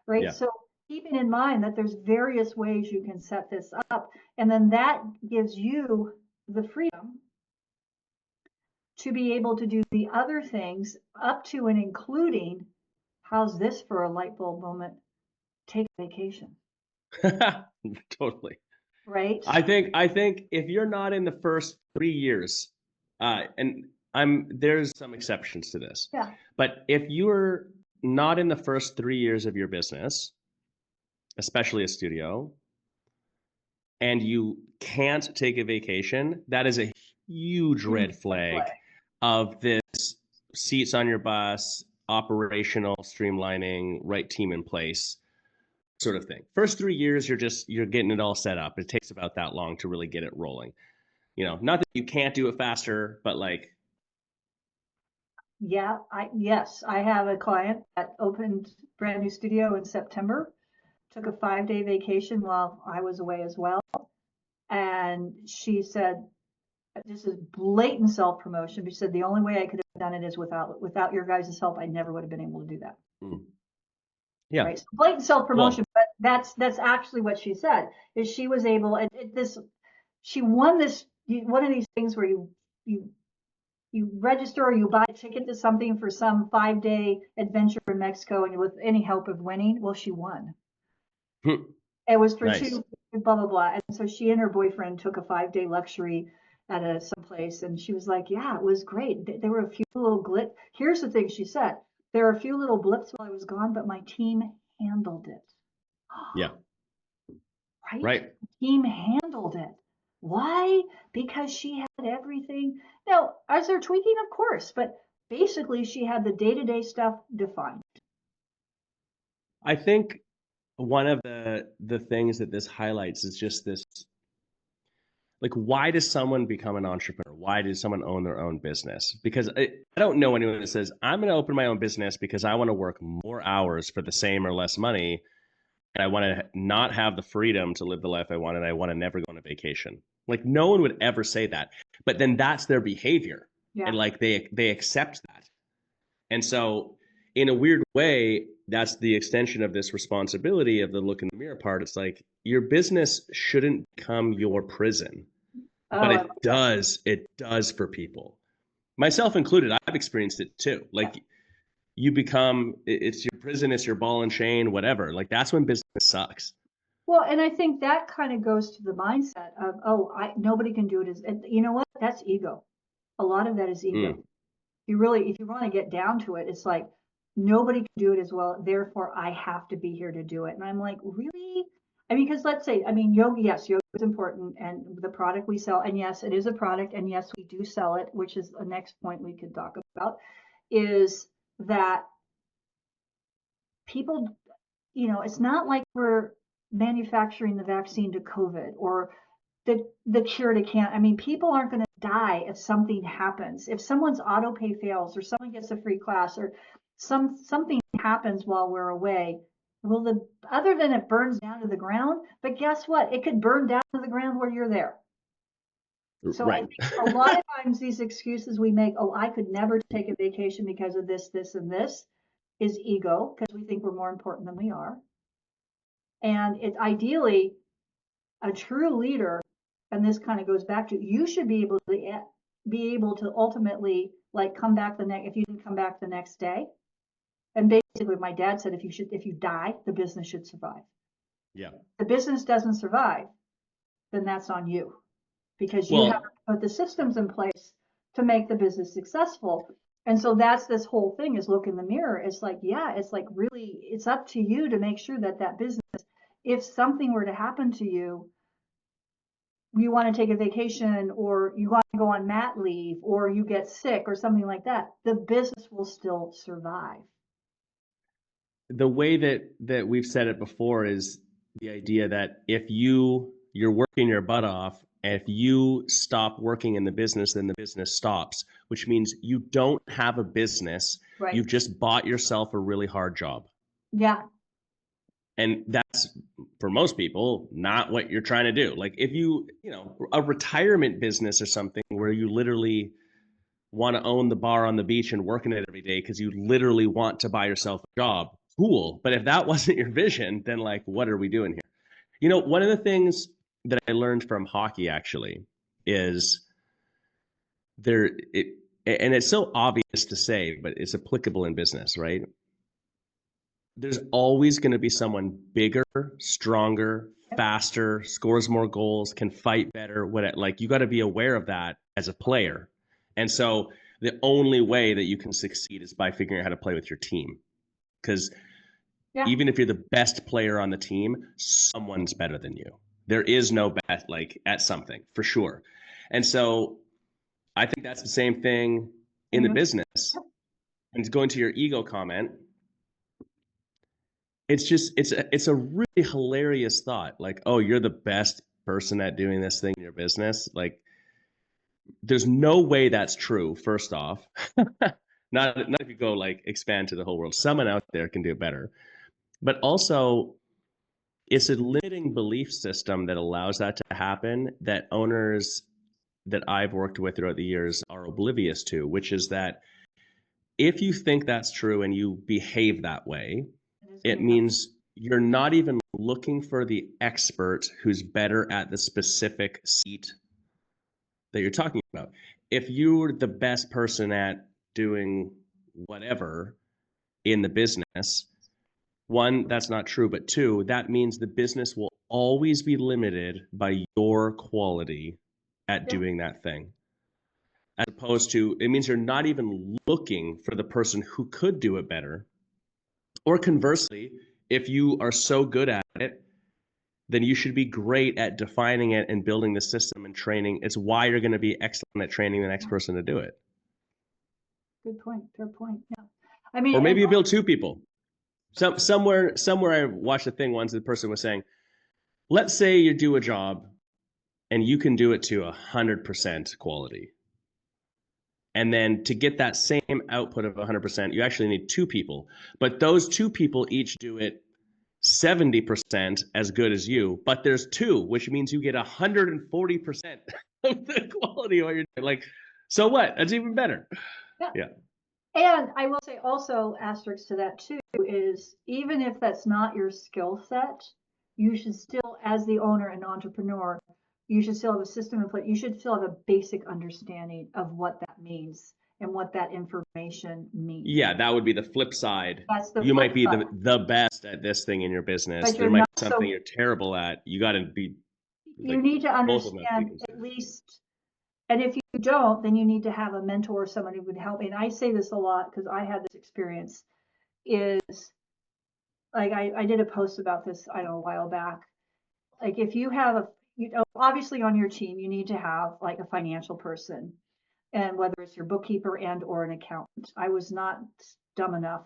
right? Yeah. So keeping in mind that there's various ways you can set this up, and then that gives you the freedom to be able to do the other things up to and including, how's this for a light bulb moment? Take a vacation, Totally. right? I think if you're not in the first 3 years, and there's some exceptions to this, Yeah. but if you're not in the first 3 years of your business, especially a studio, and you can't take a vacation, that is a huge red flag of this seats on your bus, operational streamlining, right team in place sort of thing. First 3 years, you're getting it all set up. It takes about that long to really get it rolling. Not that you can't do it faster, but like. Yeah, I have a client that opened brand new studio in September, took a 5-day vacation while I was away as well. And she said, this is blatant self-promotion. She said, the only way I could have done it is without your guys' help, I never would have been able to do that. Yeah. Right. So blatant self-promotion, but that's actually what she said, is she was able, she won this, one of these things where you register or you buy a ticket to something for some 5-day adventure in Mexico, and with any hope of winning, well, she won. It was for Nice. 2, blah, blah, blah. And so she and her boyfriend took a 5-day luxury at someplace, and she was like, yeah, it was great. There were a few little Here's the thing she said. There were a few little blips while I was gone, but my team handled it. Yeah. right? Right. The team handled it. Why? Because she had everything. Now, is there tweaking? Of course, but basically she had the day-to-day stuff defined. I think one of the things that this highlights is just this, like, why does someone become an entrepreneur? Why does someone own their own business? Because I don't know anyone that says, I'm going to open my own business because I want to work more hours for the same or less money. And I want to not have the freedom to live the life I want. And I want to never go on a vacation. Like, no one would ever say that. But then that's their behavior. Yeah. And like they accept that. And so in a weird way, that's the extension of this responsibility of the look in the mirror part. It's like your business shouldn't become your prison, Oh, but I like that. it does for people, myself included. I've experienced it too. Like you become, it's your prison, it's your ball and chain, whatever. Like that's when business sucks. Well, and I think that kind of goes to the mindset of, oh, nobody can do it as, and you know what? That's ego. A lot of that is ego. Mm. If you want to get down to it, it's like nobody can do it as well. Therefore, I have to be here to do it. And I'm like, really? I mean, because let's say, I mean, yoga, yes, yoga is important, and the product we sell, and yes, it is a product, and yes, we do sell it, which is the next point we could talk about, is that people, it's not like we're manufacturing the vaccine to COVID or the cure to cancer. I mean, people aren't going to die if something happens. If someone's auto pay fails or someone gets a free class or something happens while we're away, well, other than it burns down to the ground, but guess what? It could burn down to the ground where you're there. So I Right. think a lot of times these excuses we make, oh, I could never take a vacation because of this, this, and this, is ego because we think we're more important than we are. And it's ideally a true leader, and this kind of goes back to you should be able to ultimately like come back if you didn't come back the next day. And basically my dad said if you die, the business should survive. Yeah. If the business doesn't survive, then that's on you because you haven't Well, put the systems in place to make the business successful. And so that's this whole thing is look in the mirror. It's like, yeah, it's like really, it's up to you to make sure that business, if something were to happen to you, you want to take a vacation or you want to go on mat leave or you get sick or something like that, the business will still survive. the way that we've said it before is the idea that if you're working your butt off, and if you stop working in the business, then the business stops, which means you don't have a business. Right. You've just bought yourself a really hard job. Yeah. And that's, for most people, not what you're trying to do. Like if a retirement business or something where you literally want to own the bar on the beach and work in it every day because you literally want to buy yourself a job, cool. But if that wasn't your vision, then like, what are we doing here? One of the things that I learned from hockey actually is there it and it's so obvious to say, but it's applicable in business, right? There's always going to be someone bigger, stronger, faster, scores more goals, can fight better. Like you got to be aware of that as a player. And so the only way that you can succeed is by figuring out how to play with your team. Because Yeah. even if you're the best player on the team, someone's better than you. There is no bet like at something for sure. And so I think that's the same thing in the business. And going to your ego comment, it's a really hilarious thought. Like, oh, you're the best person at doing this thing in your business. Like, there's no way that's true. First off, not if you go like expand to the whole world. Someone out there can do it better. But also, it's a limiting belief system that allows that to happen that owners that I've worked with throughout the years are oblivious to, which is that if you think that's true and you behave that way, it means you're not even looking for the expert who's better at the specific seat that you're talking about. If you're the best person at doing whatever in the business, one, that's not true, but two, that means the business will always be limited by your quality at doing that thing. As opposed to, it means you're not even looking for the person who could do it better. Or conversely, if you are so good at it, then you should be great at defining it and building the system and training. It's why you're going to be excellent at training the next person to do it. Good point. Fair point. Yeah. I mean, Or maybe you build two people. Somewhere I watched a thing once, the person was saying, let's say you do a job and you can do it to 100% quality. And then to get that same output of 100%, you actually need two people. But those two people each do it 70% as good as you, but there's two, which means you get 140% of the quality of what you're doing. Like, so what? That's even better. yeah. Yeah. And I will say also, asterisk to that too, is even if that's not your skill set, you should still, as the owner and entrepreneur, you should still have a system in place. You should still have a basic understanding of what that means and what that information means. Yeah, that would be the flip side. That's the You flip might be side. the best at this thing in your business. But There you're might not be something so, you're terrible at. You got to be you like need to both of them have to be understand at considered. least, and if you don't, then you need to have a mentor or someone who would help me. And I say this a lot because I had this experience, is like I did a post about this, I don't know, a while back. Like if you have a, you know, obviously on your team, you need to have like a financial person, and whether it's your bookkeeper and or an accountant. I was not dumb enough.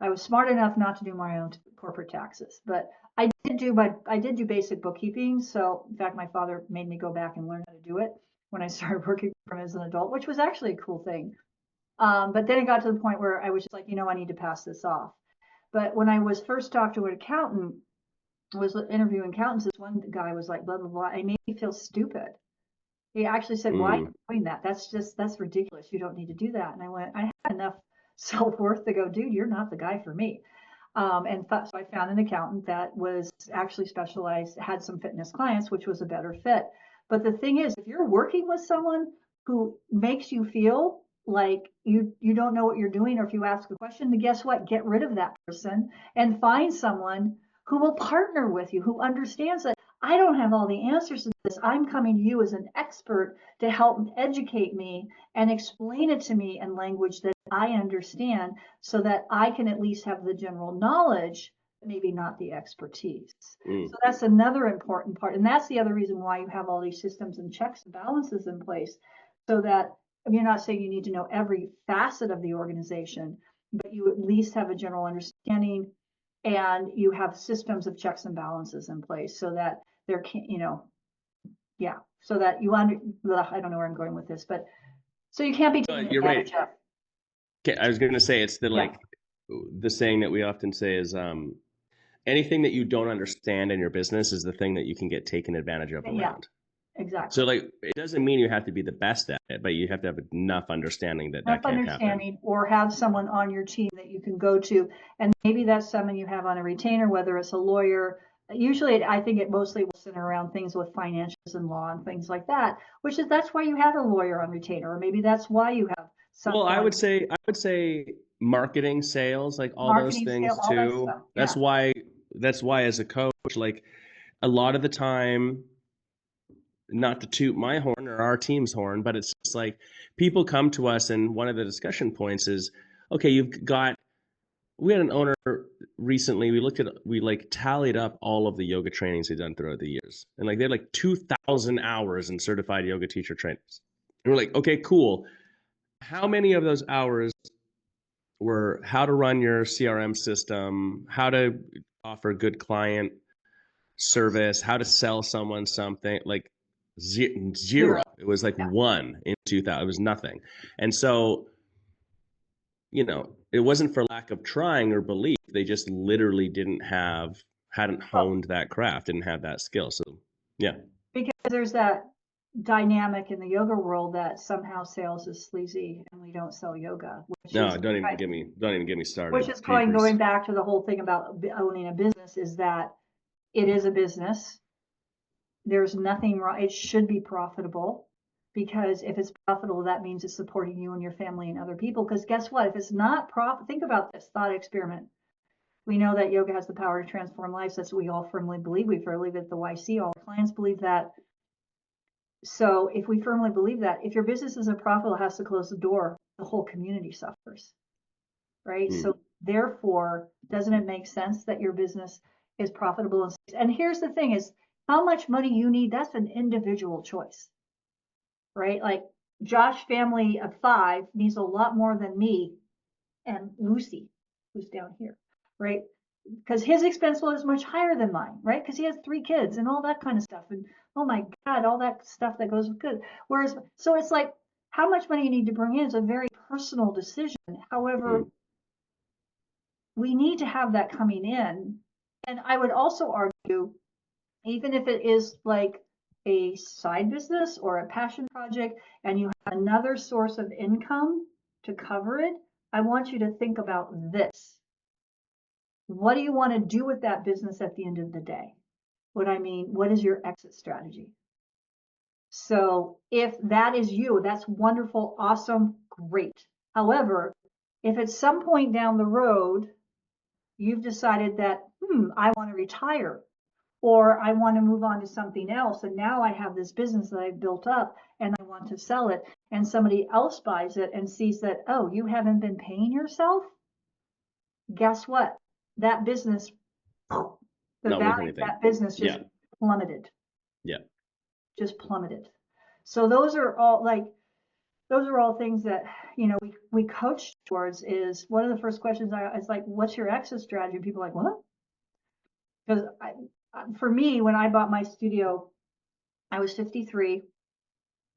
I was smart enough not to do my own corporate taxes, but I did do basic bookkeeping. So in fact, my father made me go back and learn how to do it when I started working for him as an adult, which was actually a cool thing. But then it got to the point where I was just like, I need to pass this off. But when I was first talked to an accountant, was interviewing accountants, this one guy was like, blah, blah, blah. It made me feel stupid. He actually said, why are you doing that? That's ridiculous. You don't need to do that. And I went, I had enough self-worth to go, dude, you're not the guy for me. So I found an accountant that was actually specialized, had some fitness clients, which was a better fit. But the thing is, if you're working with someone who makes you feel like you don't know what you're doing, or if you ask a question, then guess what? Get rid of that person and find someone who will partner with you, who understands that I don't have all the answers to this. I'm coming to you as an expert to help educate me and explain it to me in language that I understand, so that I can at least have the general knowledge, maybe not the expertise. So that's another important part. And that's the other reason why you have all these systems and checks and balances in place, so that you're not saying you need to know every facet of the organization, but you at least have a general understanding, and you have systems of checks and balances in place, so that there can, yeah, so that I don't know where I'm going with this, but so you can't be taken You're right. advantage of. Okay, I was going to say it's the Yeah. the saying that we often say is anything that you don't understand in your business is the thing that you can get taken advantage of Yeah, around. exactly. So like it doesn't mean you have to be the best at it, but you have to have enough understanding that Enough can't happen. understanding, or have someone on your team that you can go to, and maybe that's someone you have on a retainer, whether it's a lawyer. Usually, I think it mostly will center around things with financials and law and things like that, that's why you have a lawyer on retainer, or maybe that's why you have Well, I someone, would say marketing, sales, like all those marketing, sales, things all that too. stuff. Yeah. That's why as a coach, like a lot of the time, not to toot my horn or our team's horn, but it's just like people come to us and one of the discussion points is, okay, we had an owner recently, we like tallied up all of the yoga trainings they'd done throughout the years. And like they had like 2,000 hours in certified yoga teacher trainings. And we're like, okay, cool. How many of those hours were how to run your CRM system, how to offer good client service, how to sell someone something, like zero. It was like Yeah. one in 2000. It was nothing. And so, it wasn't for lack of trying or belief. They just literally hadn't honed that craft, didn't have that skill. So, yeah. Because there's that dynamic in the yoga world that somehow sales is sleazy and we don't sell yoga, No, don't even get me started. which is going back to the whole thing about owning a business, is that it is a business. There's nothing wrong. It should be profitable, because if it's profitable, that means it's supporting you and your family and other people. Because guess what? If it's not profit, think about this thought experiment. We know that yoga has the power to transform lives. That's what we all firmly believe. We firmly believe at the YC. All our clients believe that. So if we firmly believe that, if your business isn't profitable, it has to close the door, the whole community suffers, right? So therefore, doesn't it make sense that your business is profitable. And here's the thing is how much money you need, that's an individual choice, right? Like Josh family of 5 needs a lot more than me and Lucy, who's down here, right? Because his expense was much higher than mine, right? Because he has 3 kids and all that kind of stuff. And oh my God, all that stuff that goes with good. Whereas, so it's like how much money you need to bring in is a very personal decision. However, we need to have that coming in. And I would also argue, even if it is like a side business or a passion project and you have another source of income to cover it, I want you to think about this. What do you want to do with that business at the end of the day? What I mean, what is your exit strategy? So if that is you, that's wonderful, awesome, great. However, if at some point down the road, you've decided that, I want to retire or I want to move on to something else. And now I have this business that I've built up and I want to sell it. And somebody else buys it and sees that, oh, you haven't been paying yourself. Guess what? That business, the Not worth value of anything. that business just plummeted. Yeah. Just plummeted. So those are all things that, we coach towards is one of the first questions is like, what's your exit strategy? People are like, what? Because for me, when I bought my studio, I was 53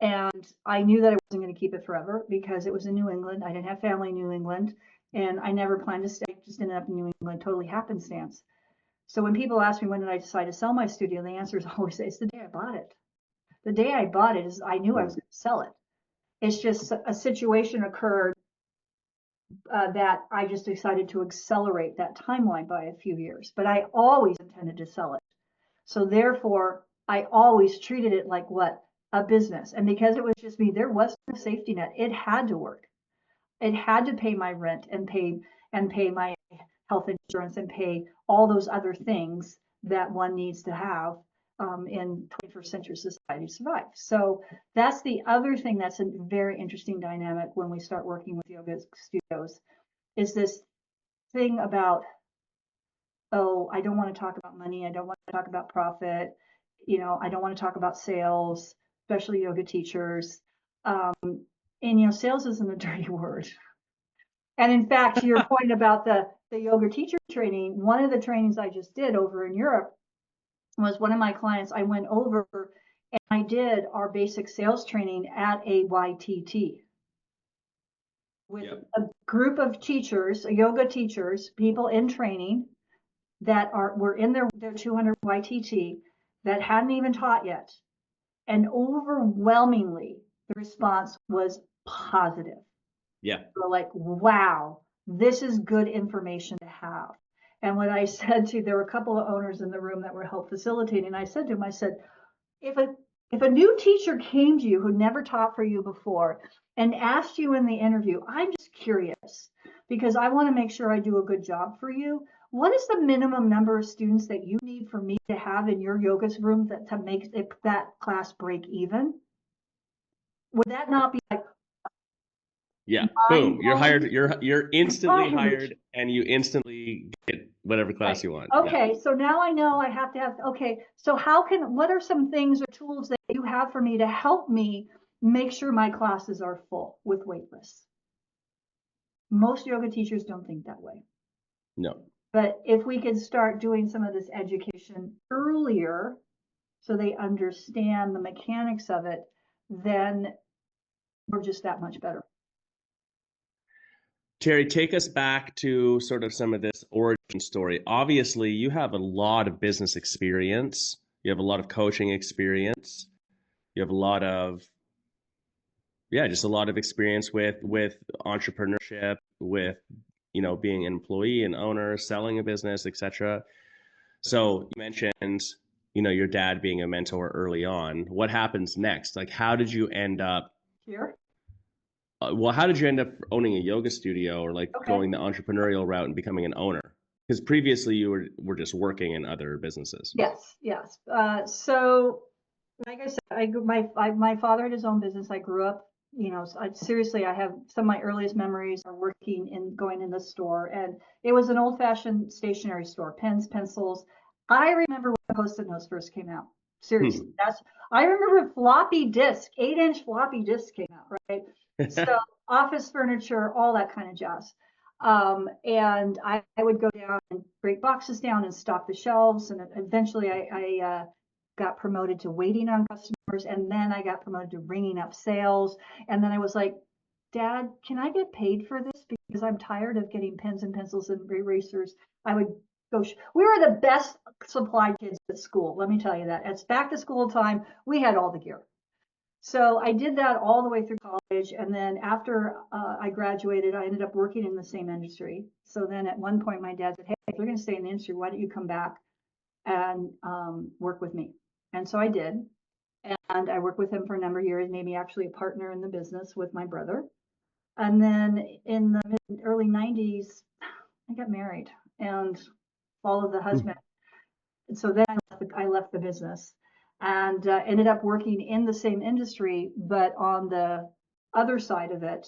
and I knew that I wasn't going to keep it forever because it was in New England. I didn't have family in New England and I never planned to stay. I just ended up in New England, totally happenstance. So when people ask me when did I decide to sell my studio, the answer is always, it's the day I bought it. The day I bought it is I knew I was going to sell it. It's just a situation occurred that I just decided to accelerate that timeline by a few years. But I always intended to sell it. So therefore, I always treated it like what? A business. And because it was just me, there wasn't a safety net. It had to work. It had to pay my rent and pay my health insurance and pay all those other things that one needs to have in 21st century society to survive. So that's the other thing that's a very interesting dynamic when we start working with yoga studios is this thing about, oh, I don't want to talk about money. I don't want to talk about profit. I don't want to talk about sales, especially yoga teachers. And sales isn't a dirty word. And in fact, to your point about the yoga teacher training, one of the trainings I just did over in Europe was one of my clients. I went over and I did our basic sales training at a YTT with a group of teachers, yoga teachers, people in training that were in their 200 YTT that hadn't even taught yet. And overwhelmingly, the response was positive. Yeah. We're like, wow, this is good information to have. And what I said there were a couple of owners in the room that were help facilitating. I said to him, I said, if a new teacher came to you who never taught for you before and asked you in the interview, I'm just curious because I want to make sure I do a good job for you. What is the minimum number of students that you need for me to have in your yoga room to make that class break even? Would that not be like, yeah, boom, you're hired, you're instantly hired and you instantly get whatever class you want. Okay, so now I know I have to have, okay, so what are some things or tools that you have for me to help me make sure my classes are full with waitlist? Most yoga teachers don't think that way. No. But if we could start doing some of this education earlier so they understand the mechanics of it, then we're just that much better. Terri, take us back to sort of some of this origin story. Obviously, you have a lot of business experience. You have a lot of coaching experience. You have a lot of, just a lot of experience with entrepreneurship, with, being an employee, an owner, selling a business, etc. So you mentioned, your dad being a mentor early on. What happens next? Like, how did you end up here? How did you end up owning a yoga studio or going the entrepreneurial route and becoming an owner? Because previously you were just working in other businesses. Yes. So, like I said, my father had his own business. I grew up, seriously, I have some of my earliest memories are going in the store, and it was an old-fashioned stationery store, pens, pencils. I remember when Post-it notes first came out. Seriously, Hmm. I remember floppy disk, 8-inch floppy disk came out, right? So office furniture, all that kind of jazz. And I would go down and break boxes down and stock the shelves. And eventually I got promoted to waiting on customers. And then I got promoted to ringing up sales. And then I was like, Dad, can I get paid for this? Because I'm tired of getting pens and pencils and erasers. I would go. We were the best supplied kids at school. Let me tell you that. It's back to school time. We had all the gear. So I did that all the way through college. And then after I graduated, I ended up working in the same industry. So then at one point, my dad said, hey, if you're going to stay in the industry, why don't you come back and work with me? And so I did. And I worked with him for a number of years, made me actually a partner in the business with my brother. And then in the early 90s, I got married and followed the husband. And so then I left the business and ended up working in the same industry, but on the other side of it.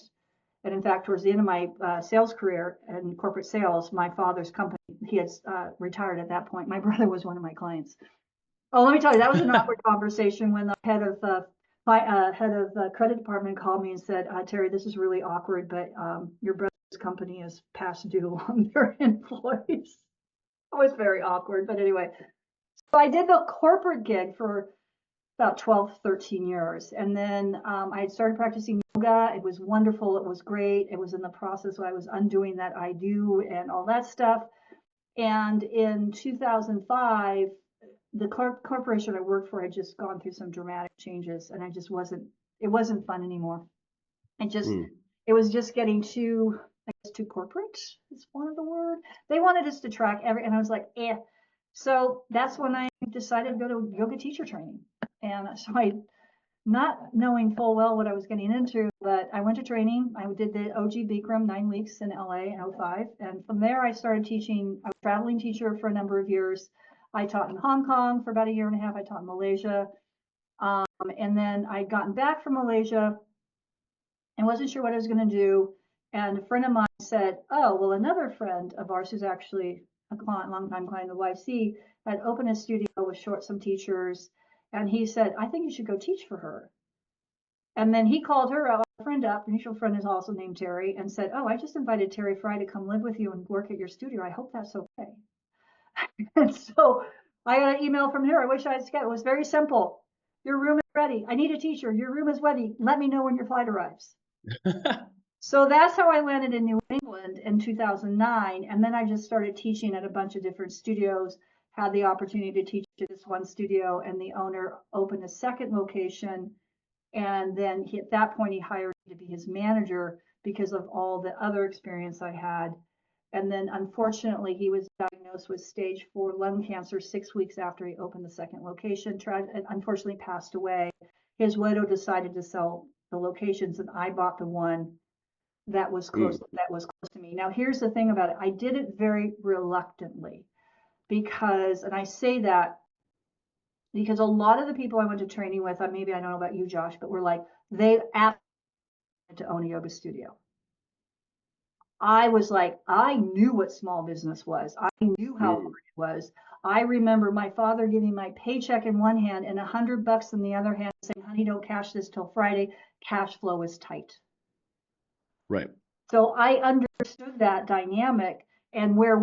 And in fact, towards the end of my sales career in corporate sales, my father's company, he had retired at that point. My brother was one of my clients. Oh, let me tell you, that was an awkward conversation when the head of credit department called me and said, Terri, this is really awkward, but your brother's company is past due on their employees. It was very awkward, but anyway. So I did the corporate gig for about 12, 13 years. And then I had started practicing yoga. It was wonderful. It was great. It was in the process where I was undoing that I do and all that stuff. And in 2005, the corporation I worked for had just gone through some dramatic changes, and it wasn't fun anymore. It was just getting too, I guess, too corporate is one of the word. They wanted us to track and I was like, eh. So that's when I decided to go to yoga teacher training. And so not knowing full well what I was getting into, but I went to training. I did the OG Bikram 9 weeks in LA in 05. And from there, I started teaching. I was a traveling teacher for a number of years. I taught in Hong Kong for about a year and a half. I taught in Malaysia. And then I'd gotten back from Malaysia and wasn't sure what I was going to do. And a friend of mine said, oh, well, another friend of ours who's actually a client, longtime client of the YC, had opened a studio with some teachers. And he said, I think you should go teach for her. And then he called her, a friend up, a mutual friend is also named Terri, and said, oh, I just invited Terri Fry to come live with you and work at your studio. I hope that's okay. And so I got an email from her. I wish I had scheduled. It was very simple. Your room is ready. I need a teacher. Your room is ready. Let me know when your flight arrives. So that's how I landed in New England in 2009. And then I just started teaching at a bunch of different studios, had the opportunity to teach at this one studio, and the owner opened a second location. And then at that point, he hired me to be his manager because of all the other experience I had. And then unfortunately, he was diagnosed with stage 4 lung cancer 6 weeks after he opened the second location. Unfortunately, passed away. His widow decided to sell the locations, and I bought the one that was close to me. Now, here's the thing about it. I did it very reluctantly because, and I say that because a lot of the people I went to training with, maybe I don't know about you, Josh, but were like, they absolutely wanted to own a yoga studio. I was like, I knew what small business was. I knew how hard it was. I remember my father giving my paycheck in one hand and $100 in the other hand, saying, honey, don't cash this till Friday. Cash flow is tight. Right. So I understood that dynamic, and whether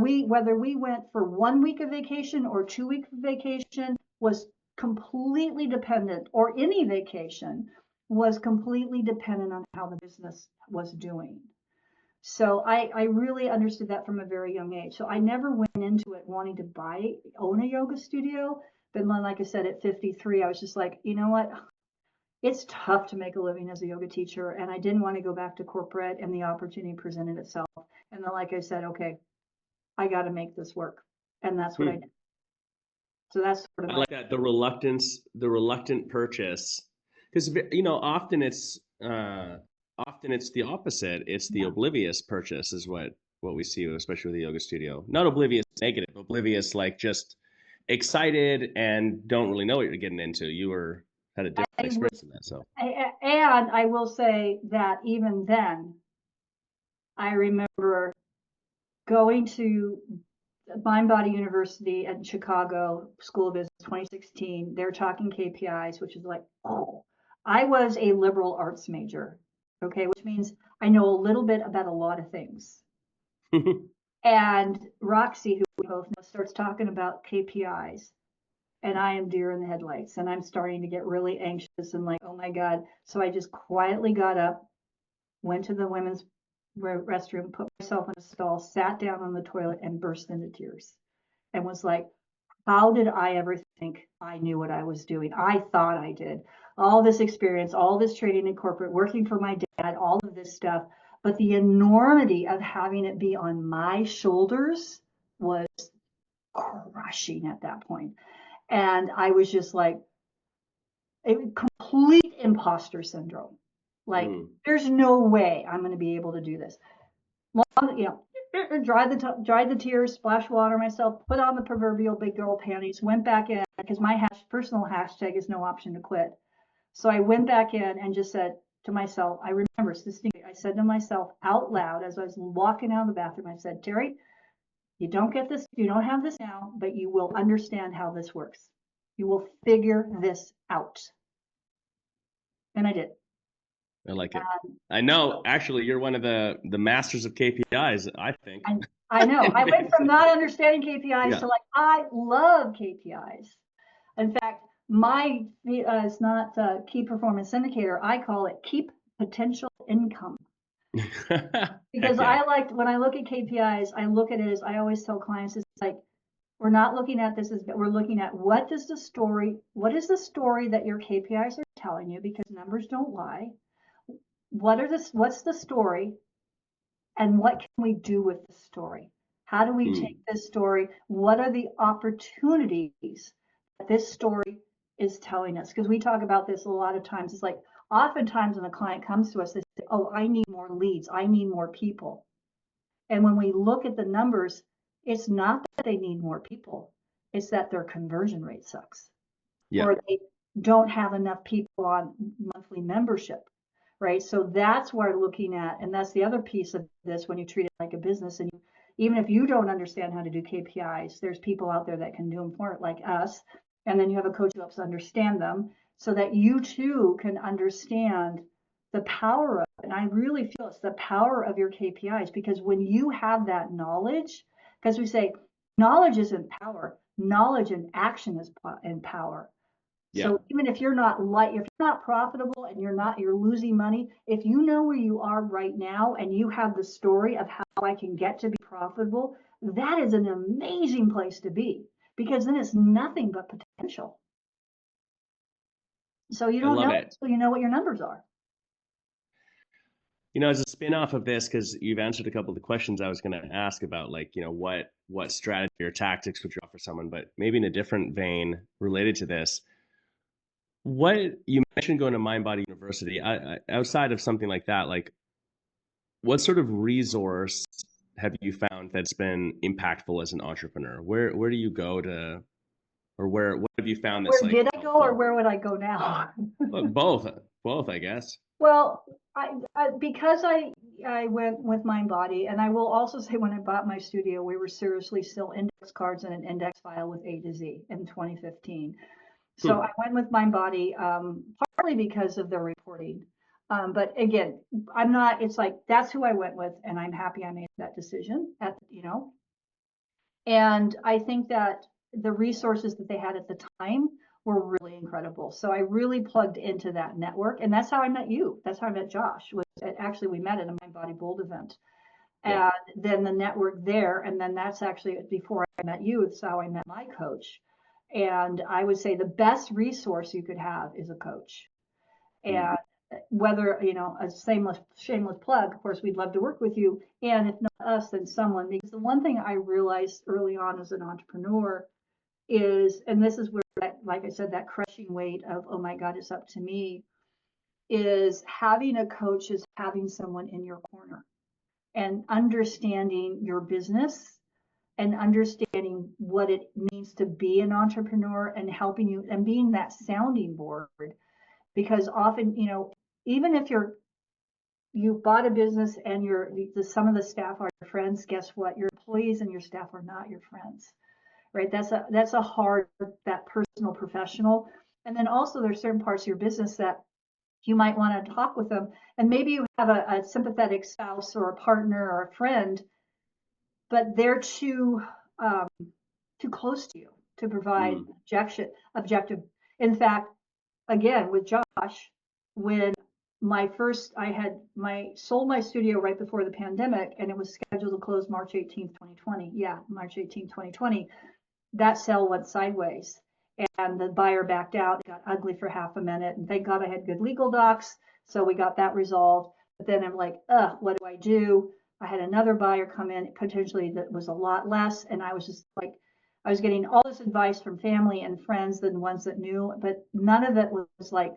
we went for 1 week of vacation or 2 weeks of vacation was completely dependent, or any vacation was completely dependent on how the business was doing. So I really understood that from a very young age. So I never went into it wanting to own a yoga studio. But then, like I said, at 53, I was just like, you know what? It's tough to make a living as a yoga teacher, and I didn't want to go back to corporate, and the opportunity presented itself. And then, like I said, okay, I got to make this work, and that's what I did. So that's sort of I like that, the reluctant purchase, because often it's the opposite. It's the oblivious purchase is what we see, especially with the yoga studio. Not oblivious negative, oblivious like just excited and don't really know what you're getting into. You had a different experience in that. So, and I will say that even then, I remember going to Mind Body University at Chicago School of Business, 2016. They're talking KPIs, which is like, oh, I was a liberal arts major, okay, which means I know a little bit about a lot of things. And Roxy, who we both know, starts talking about KPIs, and I am deer in the headlights, and I'm starting to get really anxious and like, oh my God. So I just quietly got up, went to the women's restroom, put myself in a stall, sat down on the toilet, and burst into tears and was like, how did I ever think I knew what I was doing? I thought I did. All this experience, all this training in corporate, working for my dad, all of this stuff. But the enormity of having it be on my shoulders was crushing at that point. And I was just like, a complete imposter syndrome. Like, there's no way I'm going to be able to do this. You know, dried the tears, splash water myself, put on the proverbial big girl panties, went back in because my personal hashtag is no option to quit. So I went back in and just said to myself, I remember distinctly, I said to myself out loud as I was walking out of the bathroom, I said, Terri, you don't get this, you don't have this now, but you will understand how this works. You will figure this out. And I did. I like it. I know, actually, you're one of the masters of KPIs, I think. I know. I went from not understanding KPIs to like, I love KPIs. In fact, my it's not a key performance indicator. I call it keep potential income. Because I liked, when I look at KPIs, I look at it as, I always tell clients, it's like, we're not looking at this as, we're looking at what is the story that your KPIs are telling you, because numbers don't lie. What's the story, and what can we do with the story? How do we take this story? What are the opportunities that this story is telling us? Because we talk about this a lot of times. It's like, oftentimes when a client comes to us, they say, oh, I need more leads. I need more people. And when we look at the numbers, it's not that they need more people. It's that their conversion rate sucks. Yeah. Or they don't have enough people on monthly membership. Right. So that's what we're looking at. And that's the other piece of this when you treat it like a business. And even if you don't understand how to do KPIs, there's people out there that can do them for it, like us. And then you have a coach who helps understand them so that you too can understand the power of it. And I really feel it's the power of your KPIs, because when you have that knowledge, because we say knowledge isn't power, knowledge and action is in power. Yeah. So even if you're not profitable and you're losing money, if you know where you are right now and you have the story of how I can get to be profitable, that is an amazing place to be, because then it's nothing but potential. So you don't know until you know what your numbers are. You know, as a spin-off of this, because you've answered a couple of the questions I was going to ask about, like, you know, what strategy or tactics would you offer someone, but maybe in a different vein related to this. What you mentioned going to Mind Body University, outside of something like that, like, what sort of resource have you found that's been impactful as an entrepreneur? Where do you go to, or what have you found that's where did I go, or where would I go now? Both, I guess. Well, because I went with Mind Body, and I will also say when I bought my studio, we were seriously still index cards in an index file with A to Z in 2015. So I went with Mind Body, partly because of the reporting. But again, it's like, that's who I went with, and I'm happy I made that decision and I think that the resources that they had at the time were really incredible. So I really plugged into that network, and that's how I met you. That's how I met Josh. Actually, we met at a Mind Body Bold event. Yeah. And then the network there, and then that's actually before I met you, it's how I met my coach. And I would say the best resource you could have is a coach. And whether, a shameless plug, of course, we'd love to work with you. And if not us, then someone. Because the one thing I realized early on as an entrepreneur is, and this is where, like I said, that crushing weight of, oh my God, it's up to me, is having a coach is having someone in your corner and understanding your business and understanding what it means to be an entrepreneur and helping you and being that sounding board. Because often, even if you bought a business and some of the staff are your friends, guess what? Your employees and your staff are not your friends, right? That's a hard, that personal, professional. And then also there's certain parts of your business that you might want to talk with them. And maybe you have a sympathetic spouse or a partner or a friend, but they're um, too close to you to provide objective. In fact, again, with Josh, when I sold my studio right before the pandemic, and it was scheduled to close March 18th, 2020. Yeah, March 18th, 2020. That sale went sideways and the buyer backed out. It got ugly for half a minute. And thank God I had good legal docs. So we got that resolved. But then I'm like, what do I do? I had another buyer come in potentially that was a lot less. And I was just like, I was getting all this advice from family and friends, the ones that knew, but none of it was like,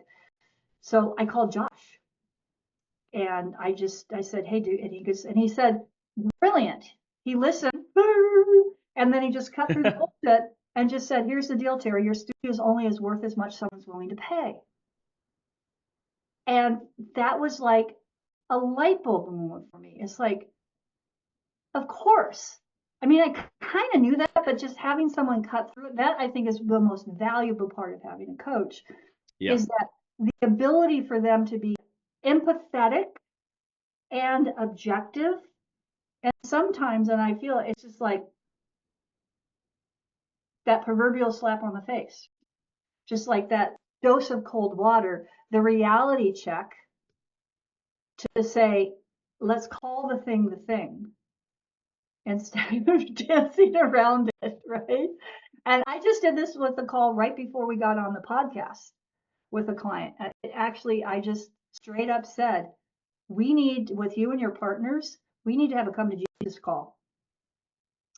so I called Josh and I said, hey, dude, and he said, brilliant. He listened and then he just cut through the bullshit and just said, here's the deal, Terri, your studio is only as worth as much someone's willing to pay. And that was like a light bulb moment for me. It's like, of course. I mean, I kind of knew that, but just having someone cut through it, that I think is the most valuable part of having a coach, is that the ability for them to be empathetic and objective. And sometimes, and I feel it's just like that proverbial slap on the face, just like that dose of cold water, the reality check to say, let's call the thing instead of dancing around it, right? And I just did this with the call right before we got on the podcast with a client. I just straight up said, we need, with you and your partners, we need to have a come to Jesus call,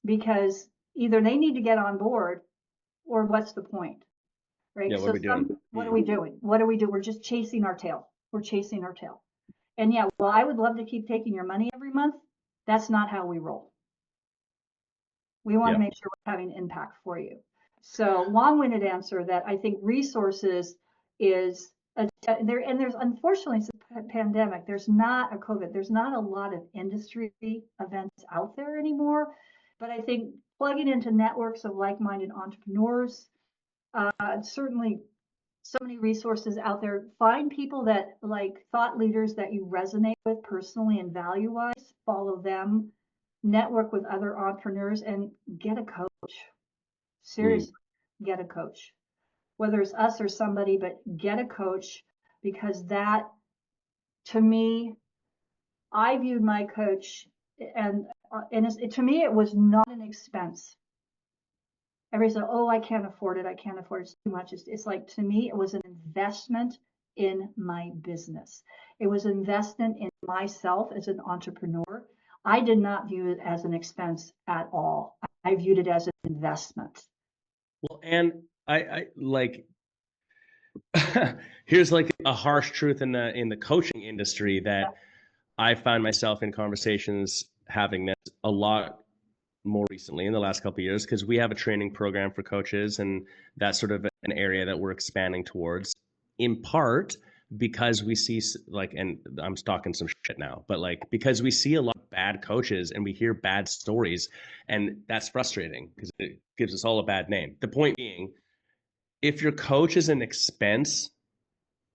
because either they need to get on board or what's the point, right? Yeah, what are we doing? What are we doing? What do we do? We're just chasing our tail. We're chasing our tail. And yeah, well, I would love to keep taking your money every month. That's not how we roll. We want to make sure we're having impact for you. So long-winded answer that I think resources is there, and there's unfortunately it's a pandemic. There's not a COVID. There's not a lot of industry events out there anymore. But I think plugging into networks of like-minded entrepreneurs, certainly so many resources out there. Find people that, like, thought leaders that you resonate with personally and value-wise. Follow them. Network with other entrepreneurs and get a coach. Seriously, get a coach. Whether it's us or somebody, but get a coach, because that, to me, I viewed my coach and to me, it was not an expense. Everybody said, oh, I can't afford it. I can't afford it. It's too much. It's like, to me, it was an investment in my business. It was an investment in myself as an entrepreneur. I did not view it as an expense at all. I viewed it as an investment. Well, and I like, here's like a harsh truth in the coaching industry that I found myself in conversations having this a lot more recently in the last couple of years, because we have a training program for coaches, and that's sort of an area that we're expanding towards, in part because we see, like, and I'm talking some shit now, but like, because we see a lot of bad coaches and we hear bad stories, and that's frustrating because it gives us all a bad name. The point being, if your coach is an expense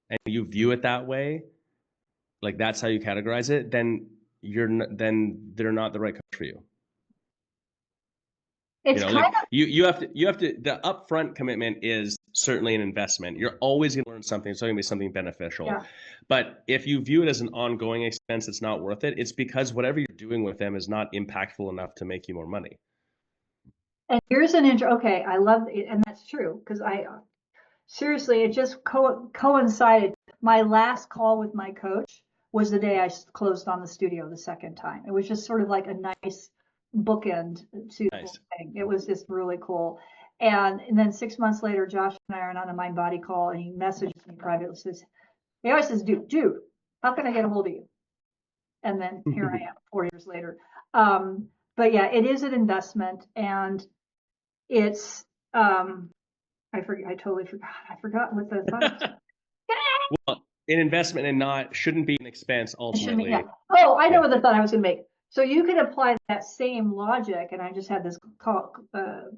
and you view it that way, like that's how you categorize it, then then they're not the right coach for you. It's you have to the upfront commitment is certainly an investment. You're always going to learn something. It's going to be something beneficial. Yeah. But if you view it as an ongoing expense, it's not worth it. It's because whatever you're doing with them is not impactful enough to make you more money. And here's an intro. Okay, I love it, and that's true, because seriously, it just coincided. My last call with my coach was the day I closed on the studio the second time. It was just sort of like a nice bookend to the whole thing. It was just really cool. And then 6 months later, Josh and I are on a mind body call, and he messages me privately. He always says, dude, how can I get a hold of you? And then here I am 4 years later. But yeah, it is an investment, and it's I totally forgot. I forgot what the thought. Well, an investment and shouldn't be an expense ultimately. Oh, I know what the thought I was going to make. So you could apply that same logic, and I just had this call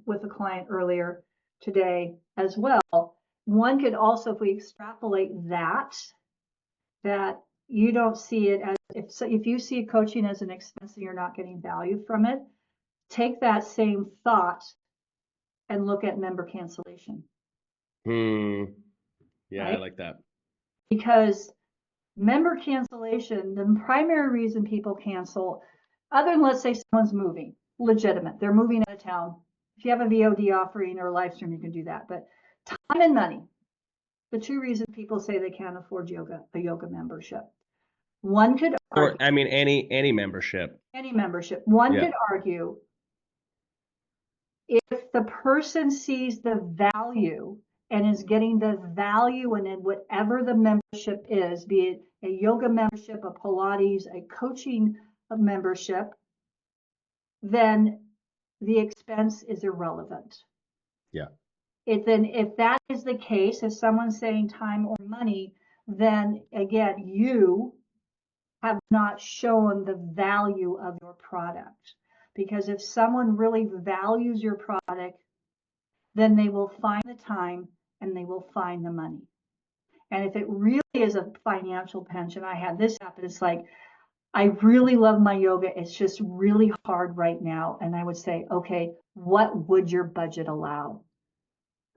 with a client earlier today as well. One could also, if we extrapolate that you don't see it as, if you see coaching as an expense and you're not getting value from it, take that same thought and look at member cancellation, Yeah, I right? like that. Because member cancellation, the primary reason people cancel, other than, let's say, someone's moving, legitimate, they're moving out of town. If you have a VOD offering or a live stream, you can do that. But time and money, the two reasons people say they can't afford a yoga membership. One could argue, Or I mean, any membership. any membership. One Yeah. could argue, if the person sees the value and is getting the value in whatever the membership is, be it a yoga membership, a Pilates, a coaching membership, then the expense is irrelevant. Yeah. If that is the case, if someone's saying time or money, then again, you have not shown the value of your product. Because if someone really values your product, then they will find the time and they will find the money. And if it really is a financial pinch, and I had this happen, it's like, I really love my yoga. It's just really hard right now. And I would say, okay, what would your budget allow?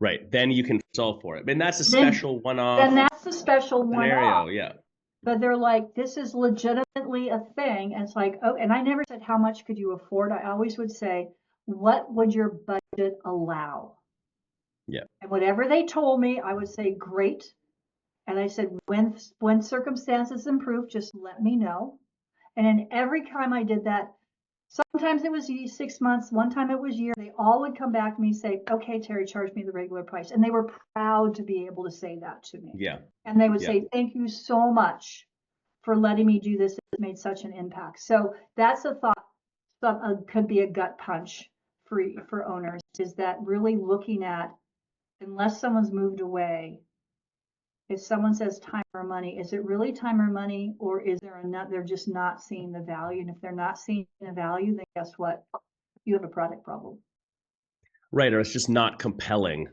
Right. Then you can solve for it. And that's a Then, special one-off then that's the special scenario. one-off. Yeah. But they're like, this is legitimately a thing. And it's like, oh, and I never said, how much could you afford? I always would say, what would your budget allow? Yeah. And whatever they told me, I would say, great. And I said, when circumstances improve, just let me know. And then every time I did that, sometimes it was 6 months, one time it was a year, they all would come back to me and say, okay, Terri, charge me the regular price. And they were proud to be able to say that to me. Yeah. And they would Yeah. say, thank you so much for letting me do this. It made such an impact. So that's a thought that could be a gut punch for owners, is that really looking at, unless someone's moved away, if someone says time or money, is it really time or money, or is there enough, they're just not seeing the value? And if they're not seeing the value, then guess what? You have a product problem. Right. Or it's just not compelling,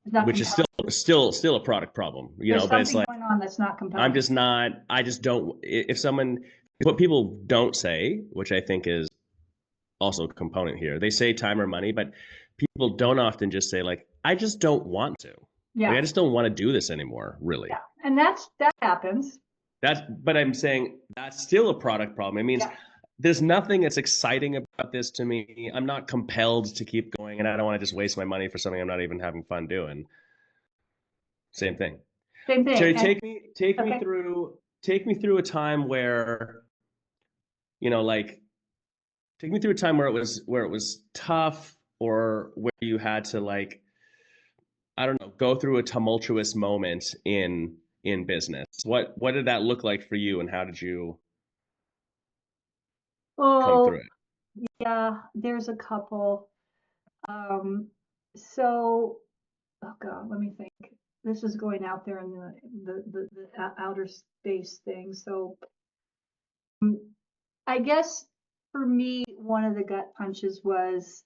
It's not which is compelling. still a product problem, There's but it's something like, going on that's not compelling. I'm just not, I just don't, if someone, what people don't say, which I think is also a component here, they say time or money, but people don't often just say, like, I just don't want to. Like, I Yeah, just don't want to do this anymore, really. yeah. And that happens. But I'm saying that's still a product problem. It means Yeah. there's nothing that's exciting about this to me. I'm not compelled to keep going, and I don't want to just waste my money for something I'm not even having fun doing. Same thing. Same thing. Terri, And okay. take me through a time where, like, take me through a time where it was tough, or where you had to, like, I don't know, go through a tumultuous moment in business. What did that look like for you, and how did you come Oh, through it? yeah, there's a couple. Um, so, oh God, let me think. This is going out there in the outer space thing. So I guess for me, one of the gut punches was,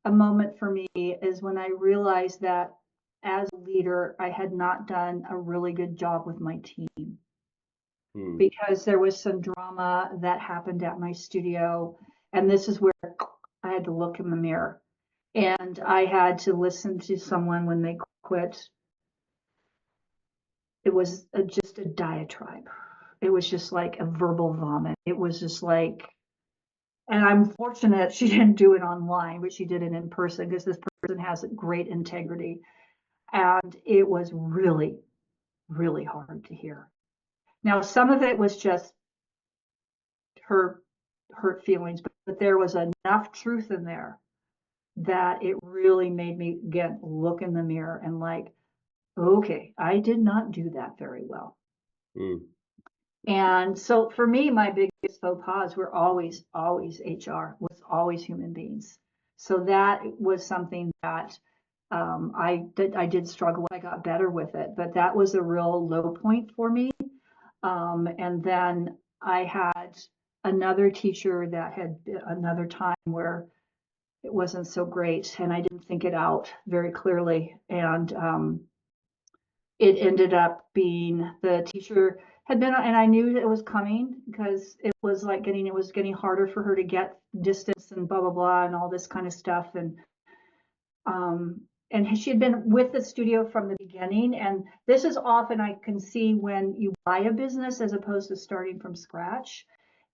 a moment for me is when I realized that as a leader, I had not done a really good job with my team, Hmm. because there was some drama that happened at my studio. And this is where I had to look in the mirror, and I had to listen to someone when they quit. It was just a diatribe. It was just like a verbal vomit. It was just like, and I'm fortunate she didn't do it online, but she did it in person, because this person has great integrity. And it was really, really hard to hear. Now, some of it was just her hurt feelings, but there was enough truth in there that it really made me, again, look in the mirror and like, okay, I did not do that very well. Hmm. And so for me, my biggest faux pas were always, always HR, was always human beings. So that was something that I did struggle. I got better with it, but that was a real low point for me. And then I had another teacher that had another time where it wasn't so great, and I didn't think it out very clearly. And it ended up being the teacher had been, and I knew it was coming because it was like it was getting harder for her to get distance and blah, blah, blah, and all this kind of stuff. Um, and she had been with the studio from the beginning. And this is often I can see when you buy a business as opposed to starting from scratch,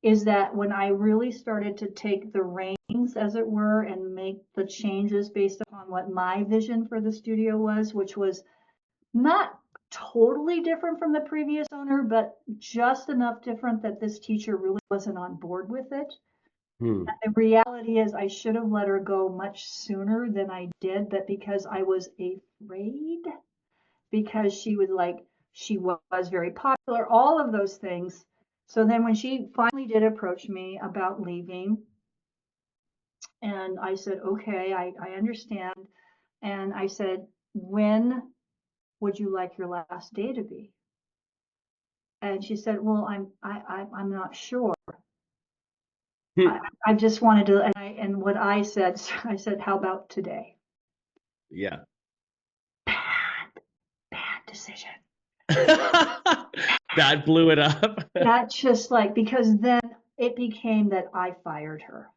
is that when I really started to take the reins, as it were, and make the changes based upon what my vision for the studio was, which was not totally different from the previous owner, but just enough different that this teacher really wasn't on board with it. The reality is I should have let her go much sooner than I did, but because I was afraid, because she was very popular, all of those things. So then when she finally did approach me about leaving, and I said, okay, I understand. And I said, when would you like your last day to be? And she said, well, I'm not sure. I just wanted to, and what I said, I said, how about today? Yeah. Bad decision. That blew it up. That just like, because then it became that I fired her.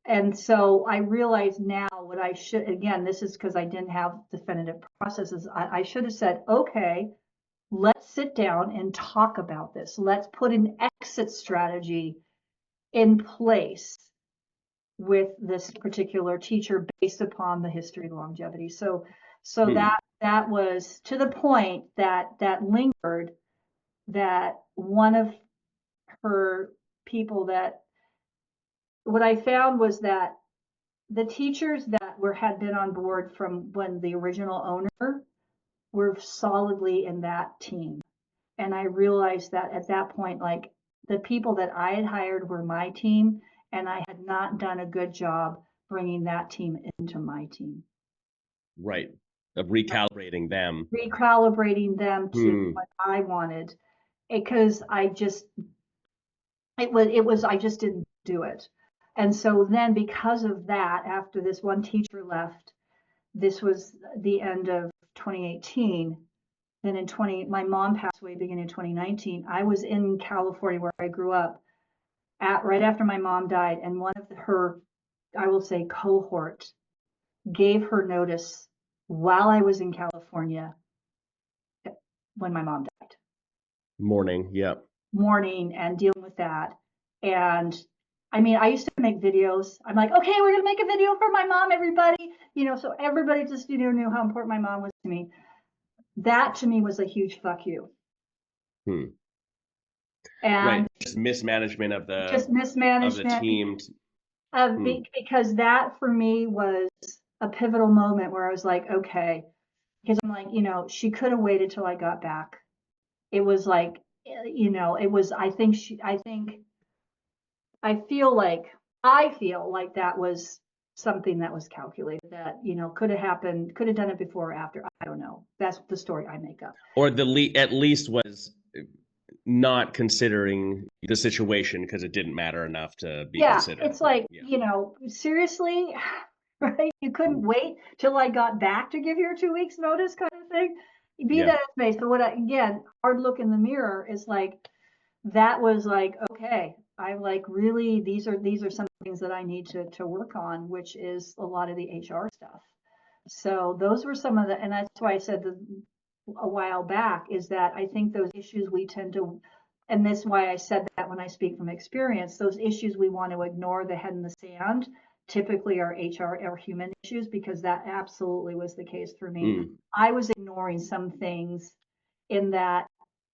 And so I realize now what I should, again, this is because I didn't have definitive processes. I should have said, okay, let's sit down and talk about this. Let's put an exit strategy in place with this particular teacher based upon the history of longevity. So that was to the point that lingered, that one of her people, that what I found was that the teachers that had been on board from when the original owner were solidly in that team. And I realized that at that point, like, the people that I had hired were my team, and I had not done a good job bringing that team into my team. Right. Of recalibrating them. Recalibrating them to what I wanted, because I just didn't do it. And so then because of that, after this one teacher left, this was the end of 2018. Then my mom passed away beginning of 2019. I was in California where I grew up right after my mom died, and one of her, I will say, cohort gave her notice while I was in California when my mom died. Mourning, yeah. Mourning and dealing with that. And I mean, I used to make videos. I'm like, okay, we're gonna make a video for my mom, everybody. So everybody at the studio knew how important my mom was to me. That to me was a huge fuck you. And right, just mismanagement of the team. Because that for me was a pivotal moment where I was like, okay, because I'm like, she could have waited till I got back. It was like, it was, I feel like that was something that was calculated, that, could have happened, could have done it before or after. I don't know. That's the story I make up. Or at least was not considering the situation because it didn't matter enough to be considered. It's like, seriously, right? You couldn't wait till I got back to give your 2 weeks notice, kind of thing. Be that as may. So again, hard look in the mirror is like, that was like, okay, I like really, these are some things that I need to work on, which is a lot of the HR stuff. So those were some of the, and that's why I said a while back, is that I think those issues we tend to, and that's why I said that when I speak from experience, those issues we want to ignore, the head in the sand, typically are HR or human issues, because that absolutely was the case for me. I was ignoring some things in that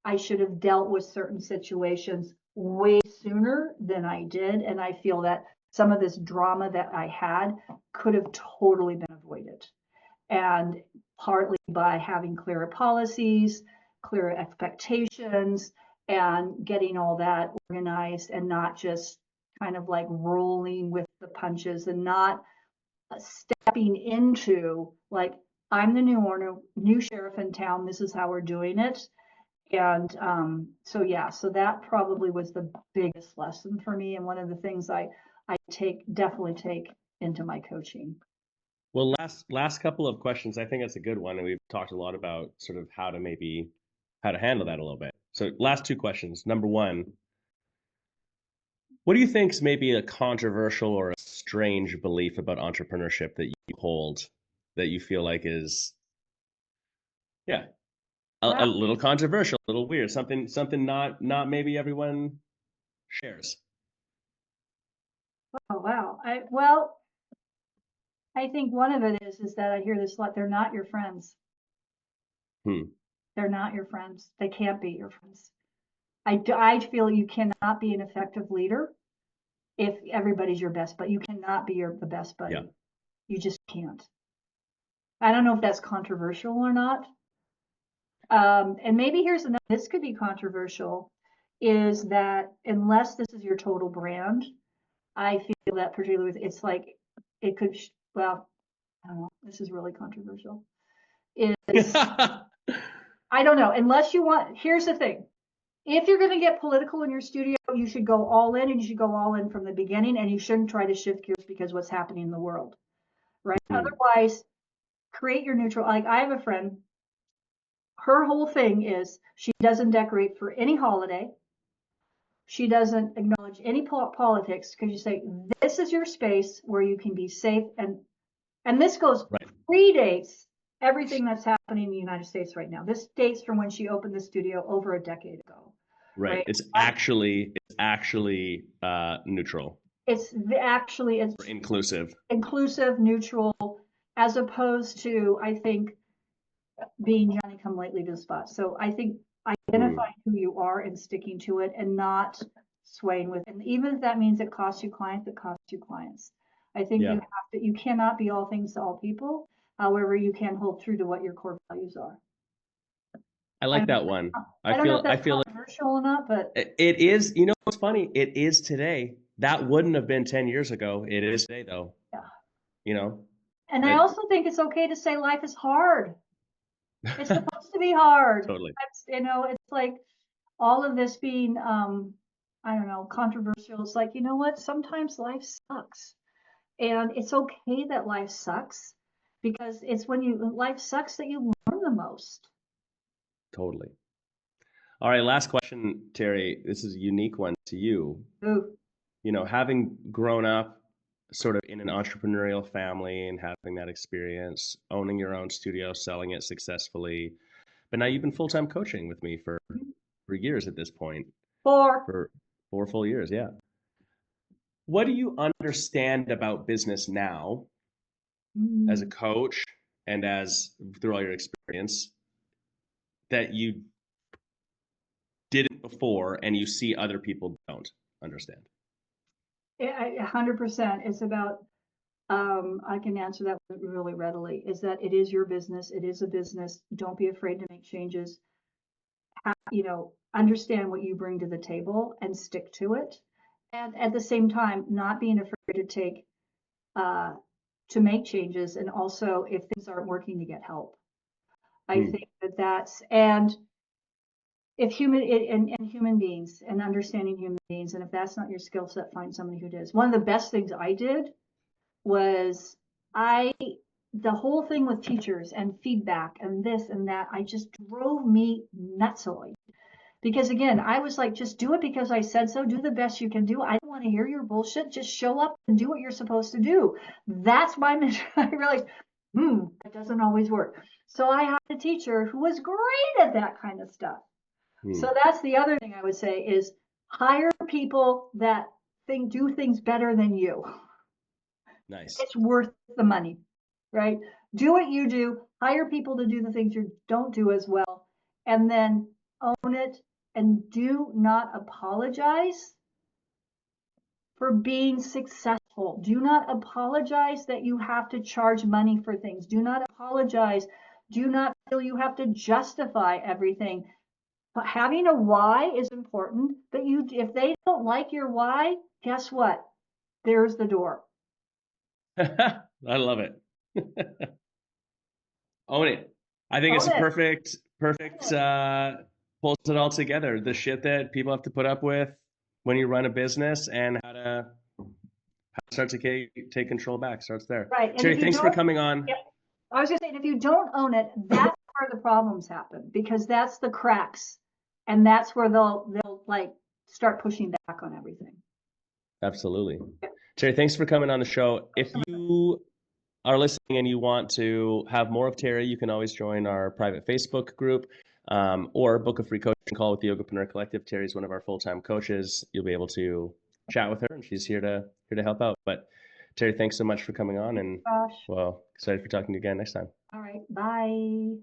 I should have dealt with certain situations way sooner than I did. And I feel that some of this drama that I had could have totally been avoided. And partly by having clearer policies, clearer expectations, and getting all that organized, and not just kind of like rolling with the punches, and not stepping into like, I'm the new owner, new sheriff in town, this is how we're doing it. And so yeah, so that probably was the biggest lesson for me, and one of the things I definitely take into my coaching. Well, last couple of questions. I think that's a good one, and we've talked a lot about sort of how to handle that a little bit. So, last two questions. Number one, what do you think is maybe a controversial or a strange belief about entrepreneurship that you hold that you feel like is, yeah, a Wow. little controversial, a little weird, something not maybe everyone shares? Oh wow. Well, I think one of it is that I hear this a lot. They're not your friends. Hmm. They're not your friends. They can't be your friends. I feel you cannot be an effective leader if everybody's your best, but you cannot be the best Yeah. buddy. You just can't. I don't know if that's controversial or not. And maybe here's another, this could be controversial, is that unless this is your total brand, I feel that particularly with, it's like, it could, well, I don't know, this is really controversial, is, I don't know, unless you want, here's the thing. If you're going to get political in your studio, you should go all in, and you should go all in from the beginning, and you shouldn't try to shift gears because what's happening in the world, right? Hmm. Otherwise, create your neutral. Like I have a friend, her whole thing is she doesn't decorate for any holiday. She doesn't acknowledge any politics because you say this is your space where you can be safe, and this goes Right. predates everything that's happening in the United States right now. This dates from when she opened the studio over a decade ago, Right. right? It's actually neutral It's or inclusive. inclusive, neutral, as opposed to, I think, being Johnny come lately to the spot. So I think Hmm. identifying who you are and sticking to it and not swaying with it. And even if that means it costs you clients, it costs you clients. I think Yeah. you cannot be all things to all people. However, you can hold true to what your core values are. I I like don't know, that one. I don't know if I that's feel like controversial or not, but it is, you know what's funny? It is today. That wouldn't have been 10 years ago. It is today though. yeah. You know? And I That also think it's okay to say life is hard. It's supposed to be hard. totally. It's like all of this being, I don't know, controversial. It's like, you know what? Sometimes life sucks. And it's okay that life sucks because it's when life sucks that you learn the most. Totally. All right, last question, Terry. This is a unique one to you. Ooh. You know, having grown up sort of in an entrepreneurial family and having that experience, owning your own studio, selling it successfully, but now you've been full-time coaching with me for years at this point, Or, for 4 full years, yeah. What do you understand about business now as a mm, coach and as through all your experience that you didn't before and you see other people don't understand? 100%. It's about, I can answer that really readily, is that it is your business. It is a business. Don't be afraid to make changes. Understand what you bring to the table and stick to it. And at the same time, not being afraid uh, to make changes. And also, if things aren't working, to get help. I Hmm. think and if and human beings and understanding human beings, and if that's not your skill set, find somebody who does. One of the best things I did was I, the whole thing with teachers and feedback and this and that, I just drove me nutsoid. Because again, I was like, just do it because I said so. Do the best you can do. I don't want to hear your bullshit. Just show up and do what you're supposed to do. That's my mission. I realized, that doesn't always work. So I had a teacher who was great at that kind of stuff. Hmm. So that's the other thing I would say is hire people that do things better than you. Nice. It's worth the money, right? Do what you do, hire people to do the things you don't do as well, and then own it, and do not apologize for being successful. Do not apologize that you have to charge money for things. Do not apologize. Do not feel you have to justify everything. But having a why is important, but if they don't like your why, guess what? There's the door. I love it. Own it. I think it's Own a it. perfect Own it. pulls it all together. The shit that people have to put up with when you run a business, and how to start to take control back starts there. Right. And if Terri, you thanks for don't, coming on. yep. I was just saying, if you don't own it, that's where the problems happen, because that's the cracks, and that's where they'll like start pushing back on everything. Absolutely. Yep. Terri, thanks for coming on the show. If you are listening and you want to have more of Terri, you can always join our private Facebook group, or book a free coaching call with the Yogapreneur Collective. Terry's one of our full-time coaches. You'll be able to chat with her, and she's here to help out. But Terri, thanks so much for coming on, and Gosh. well, excited for talking to you again next time. All right. Bye.